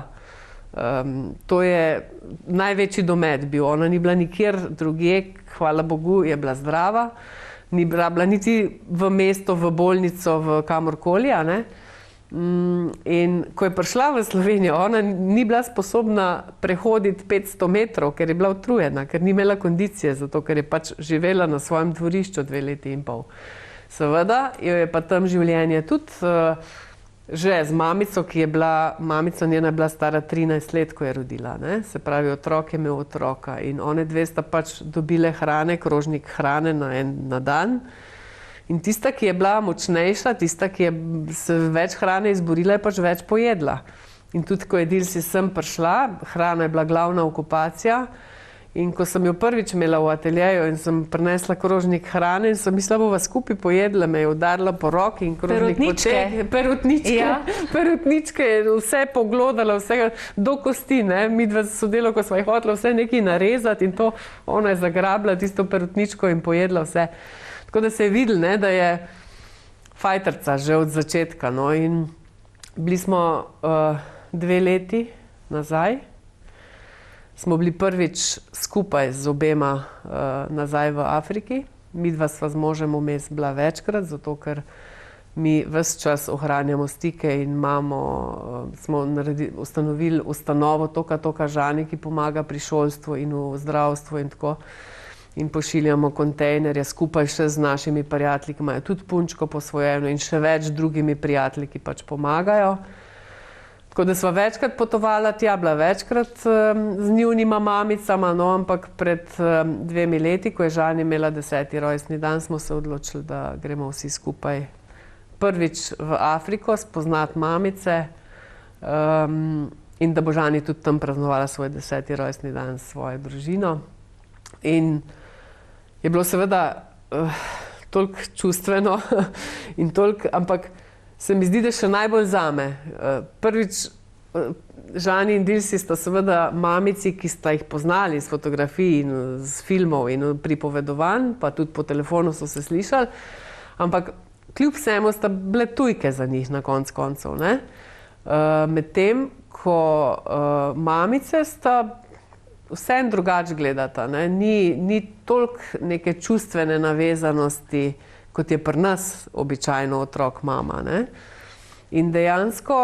To je največji domet bil. Ona ni bila nikjer drugje, hvala Bogu, je bila zdrava. Ni bila niti v mesto, v bolnico, v kamorkoli, a ne. In ko je prišla v Slovenijo, ona ni bila sposobna prehoditi 500 metrov, ker je bila utrujena, ker ni imela kondicije, zato ker je pač živela na svojem dvorišču 2 leti in pol. Seveda jo je pa tam življenje tudi že z mamico, ki je bila, mamica njena je bila stara 13 let, ko je rodila, ne. Se pravi, otrok je imel otroka in one dve sta pač dobile hrane, krožnik hrane na dan. In tista, ki je bila močnejša, tista, ki je se več hrane izborila, je pač več pojedla. In tudi, ko je Dilsi sem prišla, hrana je bila glavna okupacija In ko sem jo prvič imela v ateljeju in sem prinesla krožnik hrane in sem mislila, bova skupaj pojedla, me je udarila po roki in krožnik perutničke, vse poglodala, vsega do kosti, ne, midva s sodelavko sva jih hotela vse nekaj narezati in to, ona je zagrabila tisto perutničko in pojedla vse. Tako da se je videlo, ne, da je fajterca že od začetka, no, in bili smo 2 leti nazaj. Smo bili prvič skupaj z obema nazaj v Afriki. Midva sva z možem vmes bila večkrat, zato ker mi ves čas ohranjamo stike in smo ustanovili ustanovo Toka Žani, ki pomaga pri šolstvu in v zdravstvu in tako. In pošiljamo kontejnerje skupaj še z našimi prijatelji, ki imajo tudi punčko posvojeno in še več drugimi prijatelji, ki pač pomagajo. Tako da sva večkrat potovala tja, bila večkrat z njunima mamicama, no, ampak pred 2 leti, ko je Žani imela 10. rojstni dan, smo se odločili, da gremo vsi skupaj prvič v Afriko spoznati mamice in da bo Žani tudi tam praznovala svoj 10. rojstni dan s svojo družino. In je bilo seveda toliko čustveno in toliko, ampak se mi zdi, da še najbolj zame. Prvič, Žani in Dilsi sta seveda mamici, ki sta jih poznali iz fotografij in z filmov in pripovedovanj, pa tudi po telefonu so se slišali, ampak kljub vsemu sta bile tujke za njih na koncu koncev, ne. Medtem, ko mamice sta vseeno drugače gledata, ne. Ni toliko neke čustvene navezanosti, kot je pri nas običajno otrok mama, ne. In dejansko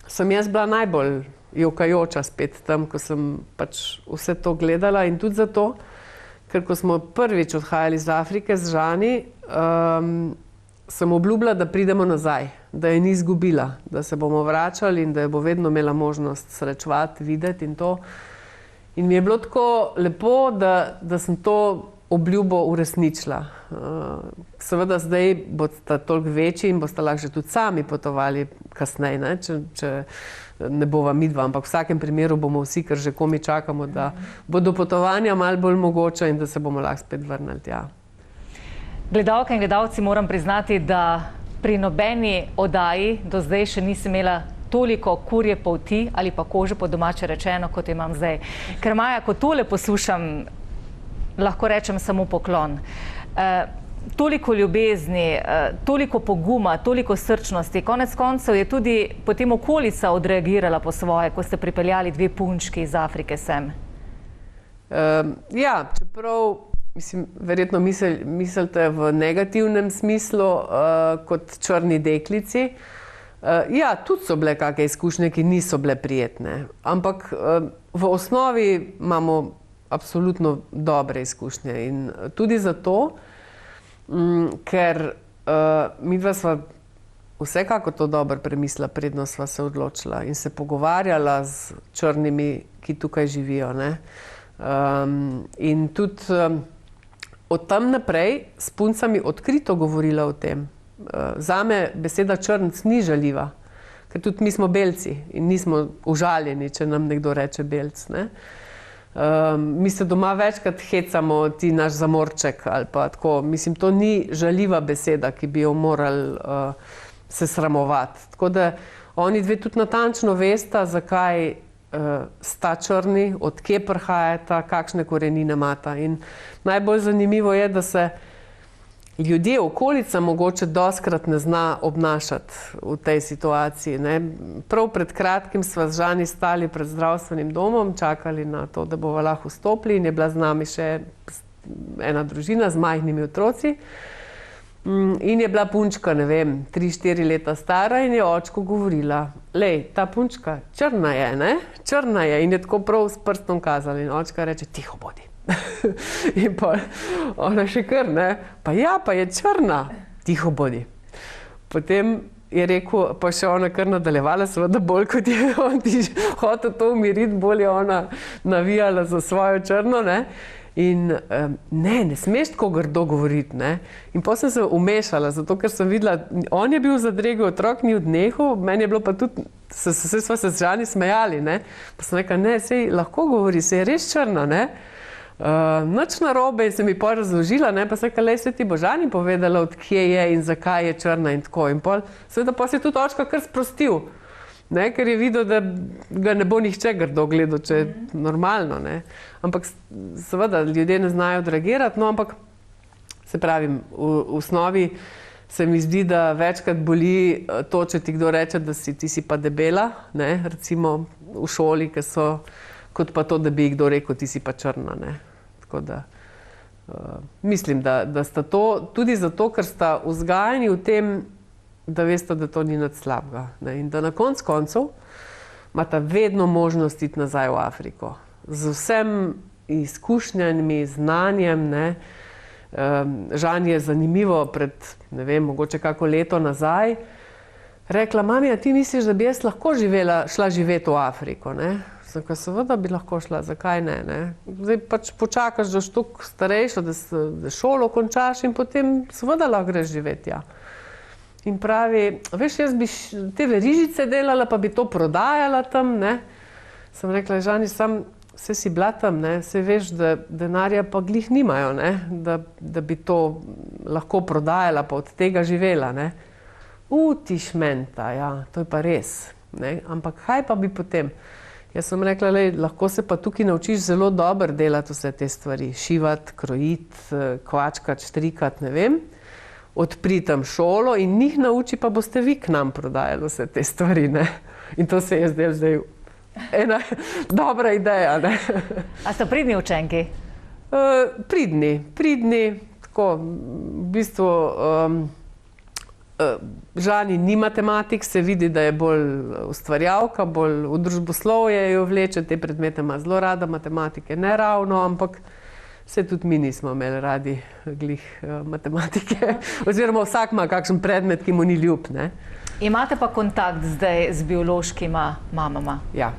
sem jaz bila najbolj jokajoča spet tam, ko sem pač vse to gledala in tudi zato, ker ko smo prvič odhajali iz Afrike z Žani, sem obljubila, da pridemo nazaj, da je ni izgubila, da se bomo vračali in da jo bo vedno imela možnost srečevati, videti in to. In mi je bilo tako lepo, da sem to obljubo uresničila. Seveda zdaj bosta toliko večji in bosta lahko že tudi sami potovali kasneje, ne, če ne bova midva, ampak v vsakem primeru bomo vsi, ker že komaj čakamo, da bodo potovanja malo bolj mogoča in da se bomo lahko spet vrnili tja. Gledalke in gledalci, moram priznati, da pri nobeni oddaji do zdaj še nisem imela toliko kurje polti ali pa kože po domače rečeno, kot imam zdaj. Ker Maja, ko tole poslušam, lahko rečem samo poklon. Toliko ljubezni, toliko poguma, toliko srčnosti. Konec koncev je tudi potem okolica odreagirala po svoje, ko ste pripeljali 2 punčki iz Afrike sem. Ja, čeprav, mislim, verjetno mislite v negativnem smislu kot črni deklici. Ja, tudi so bile kakšne izkušnje, ki niso bile prijetne. Ampak v osnovi imamo absolutno dobre izkušnje in tudi zato, ker midva sva vsekako to dobro premislila, predno sva se odločila in se pogovarjala z črnimi, ki tukaj živijo, ne. In tudi od tam naprej s puncami odkrito govorila o tem. Zame beseda črnc ni žaljiva, ker tudi mi smo belci in nismo užaljeni, če nam nekdo reče belc, ne. Mi se doma večkrat hecamo, ti naš zamorček ali pa tako. Mislim, to ni žaljiva beseda, ki bi jo morali se sramovati. Tako da oni dve tudi natančno vesta, zakaj sta črni, od kje prihajata, kakšne korenine imata. In najbolj zanimivo je, da se ljudje, okolica mogoče dostikrat ne zna obnašati v tej situaciji, ne. Prav pred kratkim sva z Žani stali pred zdravstvenim domom, čakali na to, da bova lahko vstopili in je bila z nami še ena družina z majhnimi otroci. In je bila punčka, ne vem, 3-4 leta stara in je očku govorila: "Lej, ta punčka črna je, ne, črna je." In je tako prav s prstom kazala in očka reče: "Tiho bodi." In pa ona še kar, ne, "Pa ja, pa je črna." "Tiho bodi." Potem je rekel, pa še ona kar nadaljevala, seveda bolj kot je on hotel to umiriti, bolj je ona navijala za svojo črno, ne. In ne smeš tako grdo govoriti, ne. In potem sem se umešala, zato ker sem videla, on je bil v zadregi, otrok ni odnehal, meni je bilo pa tudi, sva se z Žani smejali, ne. Pa sem rekla, ne, sej lahko govori, sej je res črna, ne. Nič narobe in sem mi pol razložila, ne, pa sem rekla, lej, saj ti bo Žani povedala, od kje je in zakaj je črna in tako. In pol, seveda pa se je tudi očka kar sprostil. Ne, ker je videl, da ga ne bo nihče grdo gledal, če je normalno. Ne. Ampak seveda ljudje ne znajo odreagirati, no, ampak se pravim, v osnovi se mi zdi, da večkrat boli to, če ti kdo reče, da ti si pa debela, ne, recimo v šoli, ki so, kot pa to, da bi kdo rekel, ti si pa črna. Ne. Tako da mislim, da sta to tudi zato, ker sta vzgajani v tem, da veste, da to ni nič slabega. Ne? In da na koncu imata vedno možnost iti nazaj v Afriko. Z vsem izkušnjami, znanjem. Ne? Žan je zanimivo pred, ne vem, mogoče kako leto nazaj, rekla, mami, a ti misliš, da bi jaz lahko šla živeti v Afriko? Ne? Sem rekla, seveda bi lahko šla, zakaj ne? Ne? Zdaj pač počakaš, da boš toliko starejša, da šolo končaš in potem seveda lahko greš živeti, ja. In pravi, veš, jaz bi te verižice delala, pa bi to prodajala tam, ne. Sem rekla, Žani, saj si bila tam, ne, saj veš, da denarja pa glih nimajo, ne, da bi to lahko prodajala, pa od tega živela, ne. Ti šmenta, ja, to je pa res, ne, ampak kaj pa bi potem? Jaz sem rekla, lej, lahko se pa tukaj naučiš zelo dobro delati vse te stvari, šivati, krojiti, kvačkati, štrikati, ne vem. Odpri tam šolo in njih nauči, pa boste vi k nam prodajali vse te stvari, ne. In to se je zdaj ena dobra ideja, ne. A so pridni učenki? Pridni, tako, v bistvu Žani ni matematik, se vidi, da je bolj ustvarjalka, bolj v družboslovje jo vleče, te predmete ima zelo rada, matematike ne ravno, ampak se tudi mi nismo imeli radi glih matematike, oziroma vsak ima kakšen predmet, ki mu ni ljub, ne. Imate pa kontakt zdaj z biološkima mamama? Ja.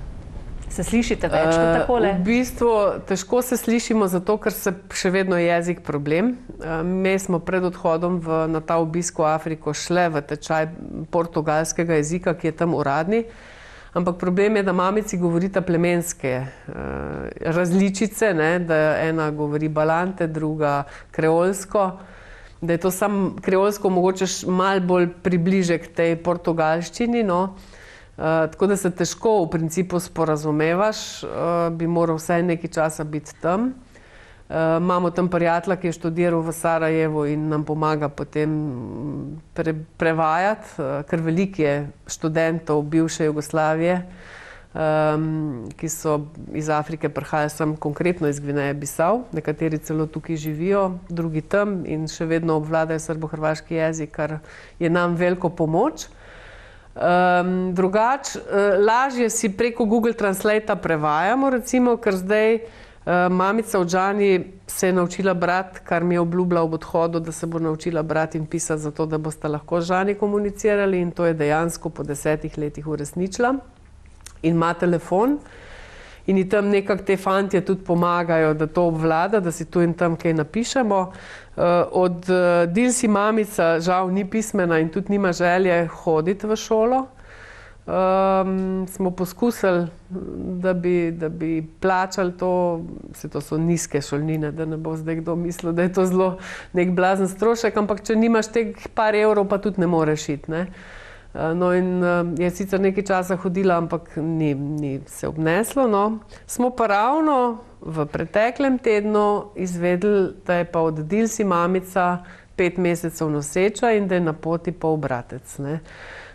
Se slišite več kot takole? V bistvu težko se slišimo, zato ker se še vedno je jezik problem. Mi smo pred odhodom na ta obisk v Afriko šle v tečaj portugalskega jezika, ki je tam uradni. Ampak problem je, da mamici govorita plemenske različice, ne, da ena govori balante, druga kreolsko, da je to samo kreolsko mogoče malo bolj približe k tej portugalščini, no. Tako da se težko v principu sporazumevaš, bi moral vsaj nekaj časa biti tam. Imamo tam prijatelja, ki je študiral v Sarajevu in nam pomaga potem prevajati, ker veliko je študentov bivše Jugoslavije, ki so iz Afrike prihajali sem, konkretno iz Gvineje Bisau, nekateri celo tukaj živijo, drugi tam in še vedno obvladajo srbo-hrvaški jezik, kar je nam veliko pomoč. Drugače, lažje si preko Google Translate prevajamo, recimo, ker zdaj mamica od Žani se je naučila brati, kar mi je obljubila ob odhodu, da se bo naučila brati in pisati, zato da boste lahko z Žani komunicirali, in to je dejansko po 10 letih uresničila. In ima telefon in ji tam nekako te fantje tudi pomagajo, da to obvlada, da si tu in tam kaj napišemo. Od Dilsi mamica žal ni pismena in tudi nima želje hoditi v šolo. Smo poskusili, da bi plačali to, to so nizke šolnine, da ne bo zdaj kdo mislil, da je to zelo nek blazen strošek, ampak če nimaš teh par evrov, pa tudi ne moreš iti, ne. No in je sicer nekaj časa hodila, ampak ni se obneslo, no. Smo pa ravno v preteklem tednu izvedeli, da je pa od Dilsi mamica 5 mesecev noseča in da je na poti polbratec, ne.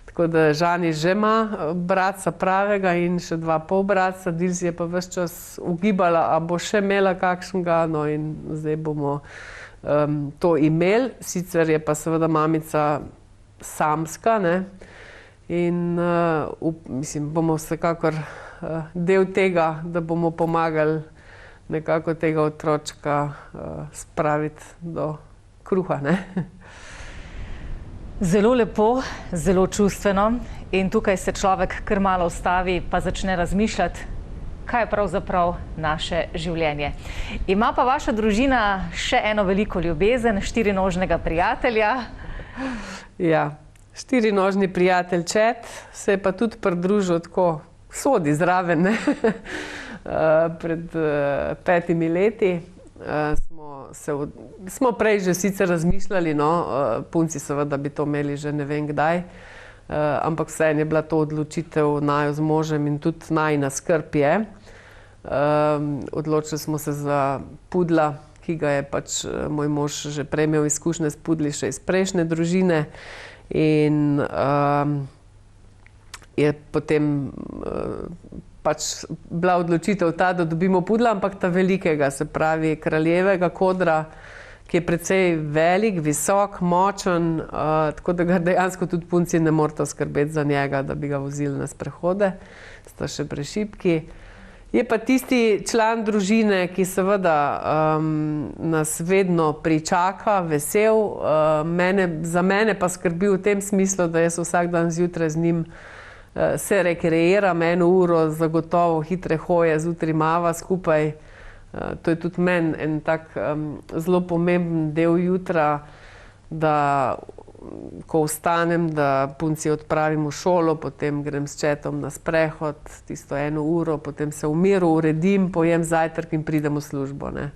Tako da Žani že ima bratca pravega in še 2 polbratca, Dilsi je pa ves čas ugibala, a bo še imela kakšnega, no in zdaj bomo to imeli. Sicer je pa seveda mamica samska, ne, in mislim, bomo vsekakor del tega, da bomo pomagali nekako tega otročka spraviti do kruha, ne. Zelo lepo, zelo čustveno in tukaj se človek kar malo ustavi pa začne razmišljati, kaj je pravzaprav naše življenje. Ima pa vaša družina še eno veliko ljubezen, štirinožnega prijatelja. Ja, štirinožni prijatelj Čet se je pa tudi pridružil tako, sodi zraven, ne? Pred 5 leti. Smo prej že sicer razmišljali, no, punci seveda bi to imeli že ne vem kdaj, ampak vseeno je bila to odločitev naju z možem in tudi najina skrb je. Odločili smo se za pudla, ki ga je pač moj mož že prej imel izkušnje s pudli še iz prejšnje družine in je potem pač bila odločitev ta, da dobimo pudla, ampak ta velikega, se pravi kraljevega kodra, ki je precej velik, visok, močen, tako da ga dejansko tudi punci ne morata skrbeti za njega, da bi ga vozili na sprehode, sta še prešibki. Je pa tisti član družine, ki seveda nas vedno pričaka, vesel, za mene pa skrbi v tem smislu, da jaz vsak dan zjutraj z njim se rekreiram 1 uro, zagotovo hitre hoje, zjutraj imava skupaj. To je tudi meni en tak zelo pomemben del jutra, da ko vstanem, da punci odpravim v šolo, potem grem s Četom na sprehod, tisto 1 uro, potem se v miru uredim, pojem zajtrk in pridem v službo, ne.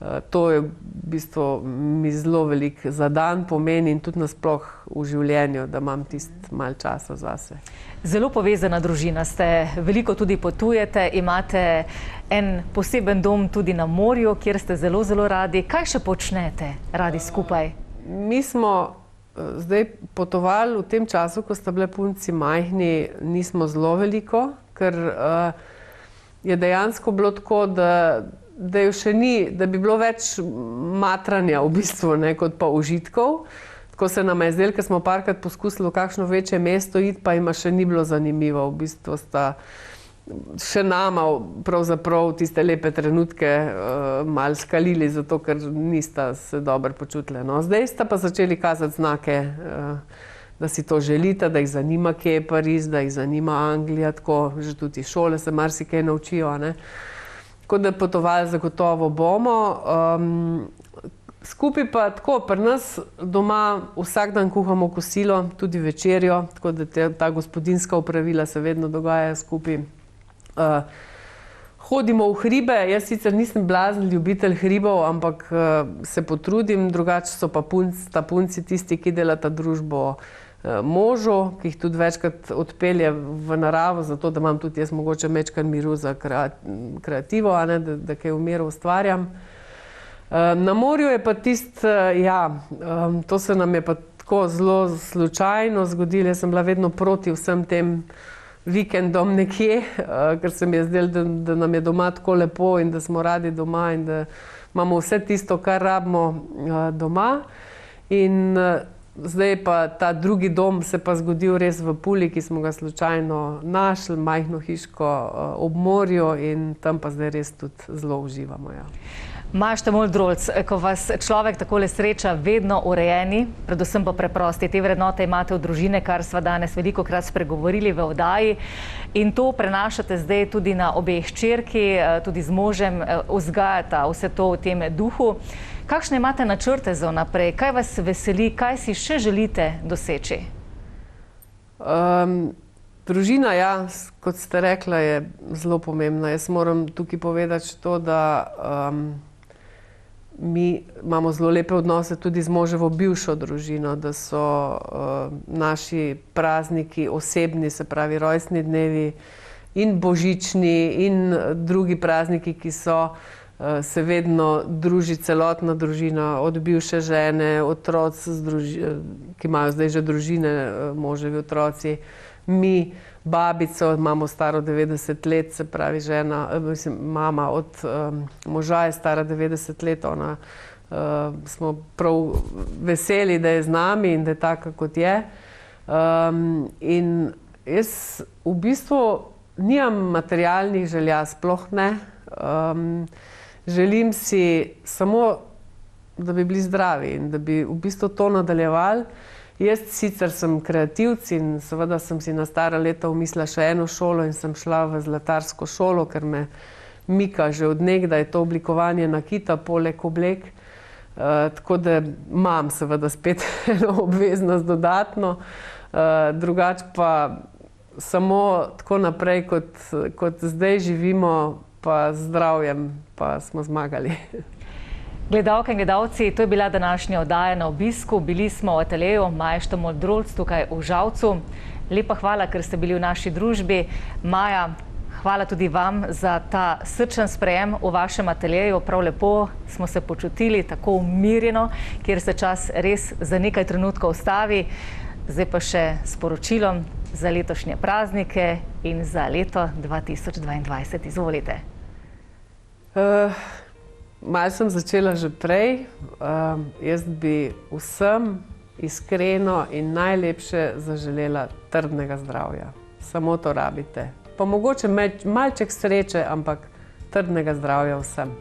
To je v bistvu mi zelo velik za dan pomeni in tudi nasploh v življenju, da imam tisti malo časa zase. Zelo povezana družina ste, veliko tudi potujete, imate en poseben dom tudi na morju, kjer ste zelo, zelo radi. Kaj še počnete radi skupaj? Mi smo zdaj potovali v tem času, ko sta bile punci majhni, nismo zelo veliko, ker je dejansko bilo tako, da jo še ni, da bi bilo več matranja v bistvu, ne, kot pa užitkov. Tako se nam je zdelo, ker smo parkrat poskusili v kakšno večje mesto iti, pa jima še ni bilo zanimivo. V bistvu sta še nama pravzaprav tiste lepe trenutke malo skalili, zato ker nista se dobro počutile. No, zdaj sta pa začeli kazati znake, da si to želita, da jih zanima, kje je Pariz, da jih zanima Anglija, tako že tudi iz šole se marsikaj naučijo, ne. Tako da potovali zagotovo bomo. Skupaj pa tako, pri nas doma vsak dan kuhamo kosilo, tudi večerjo, tako da ta gospodinjska opravila se vedno dogajajo skupaj. Hodimo v hribe, jaz sicer nisem blazen ljubitelj hribov, ampak se potrudim, drugače so pa punci tisti, ki delata družbo možu, ki jih tudi večkrat odpelje v naravo, zato da imam tudi jaz mogoče majčkeno miru za kreativo, a ne, da kaj v miru ustvarjam. Na morju je pa to se nam je pa tako zelo slučajno zgodilo, jaz sem bila vedno proti vsem tem vikendom nekje, ker se mi je zdelo, da nam je doma tako lepo in da smo radi doma in da imamo vse tisto, kar rabimo doma. In zdaj pa ta drugi dom se pa zgodil res v Puli, ki smo ga slučajno našli, majhno hiško ob morju in tam pa zdaj res tudi zelo uživamo, ja. Mašte Moldrolc, ko vas človek takole sreča vedno urejeni, predvsem pa preprosti, te vrednote imate v družine, kar sva danes velikokrat spregovorili v oddaji in to prenašate zdaj tudi na obe hčerki, tudi z možem vzgajata vse to v tem duhu. Kakšne imate načrte za naprej? Kaj vas veseli? Kaj si še želite doseči? Družina, ja, kot ste rekla, je zelo pomembna. Jaz moram tukaj povedati to, da mi imamo zelo lepe odnose tudi z moževo bivšo družino, da so naši prazniki osebni, se pravi rojstni dnevi in božični in drugi prazniki, ki so, se vedno druži celotna družina, od bivše žene, otroci, ki imajo zdaj že družine, moževi otroci, mi, babico, imamo staro 90 let, se pravi mama od moža je stara 90 let, ona smo prav veseli, da je z nami in da je taka, kot je. In jaz v bistvu nimam materialnih želja, sploh ne. Želim si samo, da bi bili zdravi in da bi v bistvu to nadaljevali. Jaz sicer sem kreativc in seveda sem si na stara leta umislila še eno šolo in sem šla v zlatarsko šolo, ker me mika že od nekdaj to oblikovanje nakita poleg oblek. Tako da imam seveda spet eno obveznost dodatno, drugače pa samo tako naprej, kot zdaj živimo, pa z zdravjem, pa smo zmagali. Gledalke in gledalci, to je bila današnja oddaja Na obisku. Bili smo v ateljeju Maje Štomol-Drolc tukaj v Žalcu. Lepa hvala, ker ste bili v naši družbi. Maja, hvala tudi vam za ta srčen sprejem v vašem ateljeju. Prav lepo smo se počutili, tako umirjeno, kjer se čas res za nekaj trenutkov ustavi. Zdaj pa še sporočilom za letošnje praznike in za leto 2022. Izvolite. Malo sem začela že prej. Jaz bi vsem iskreno in najlepše zaželela trdnega zdravja. Samo to rabite. Pa mogoče malček sreče, ampak trdnega zdravja vsem.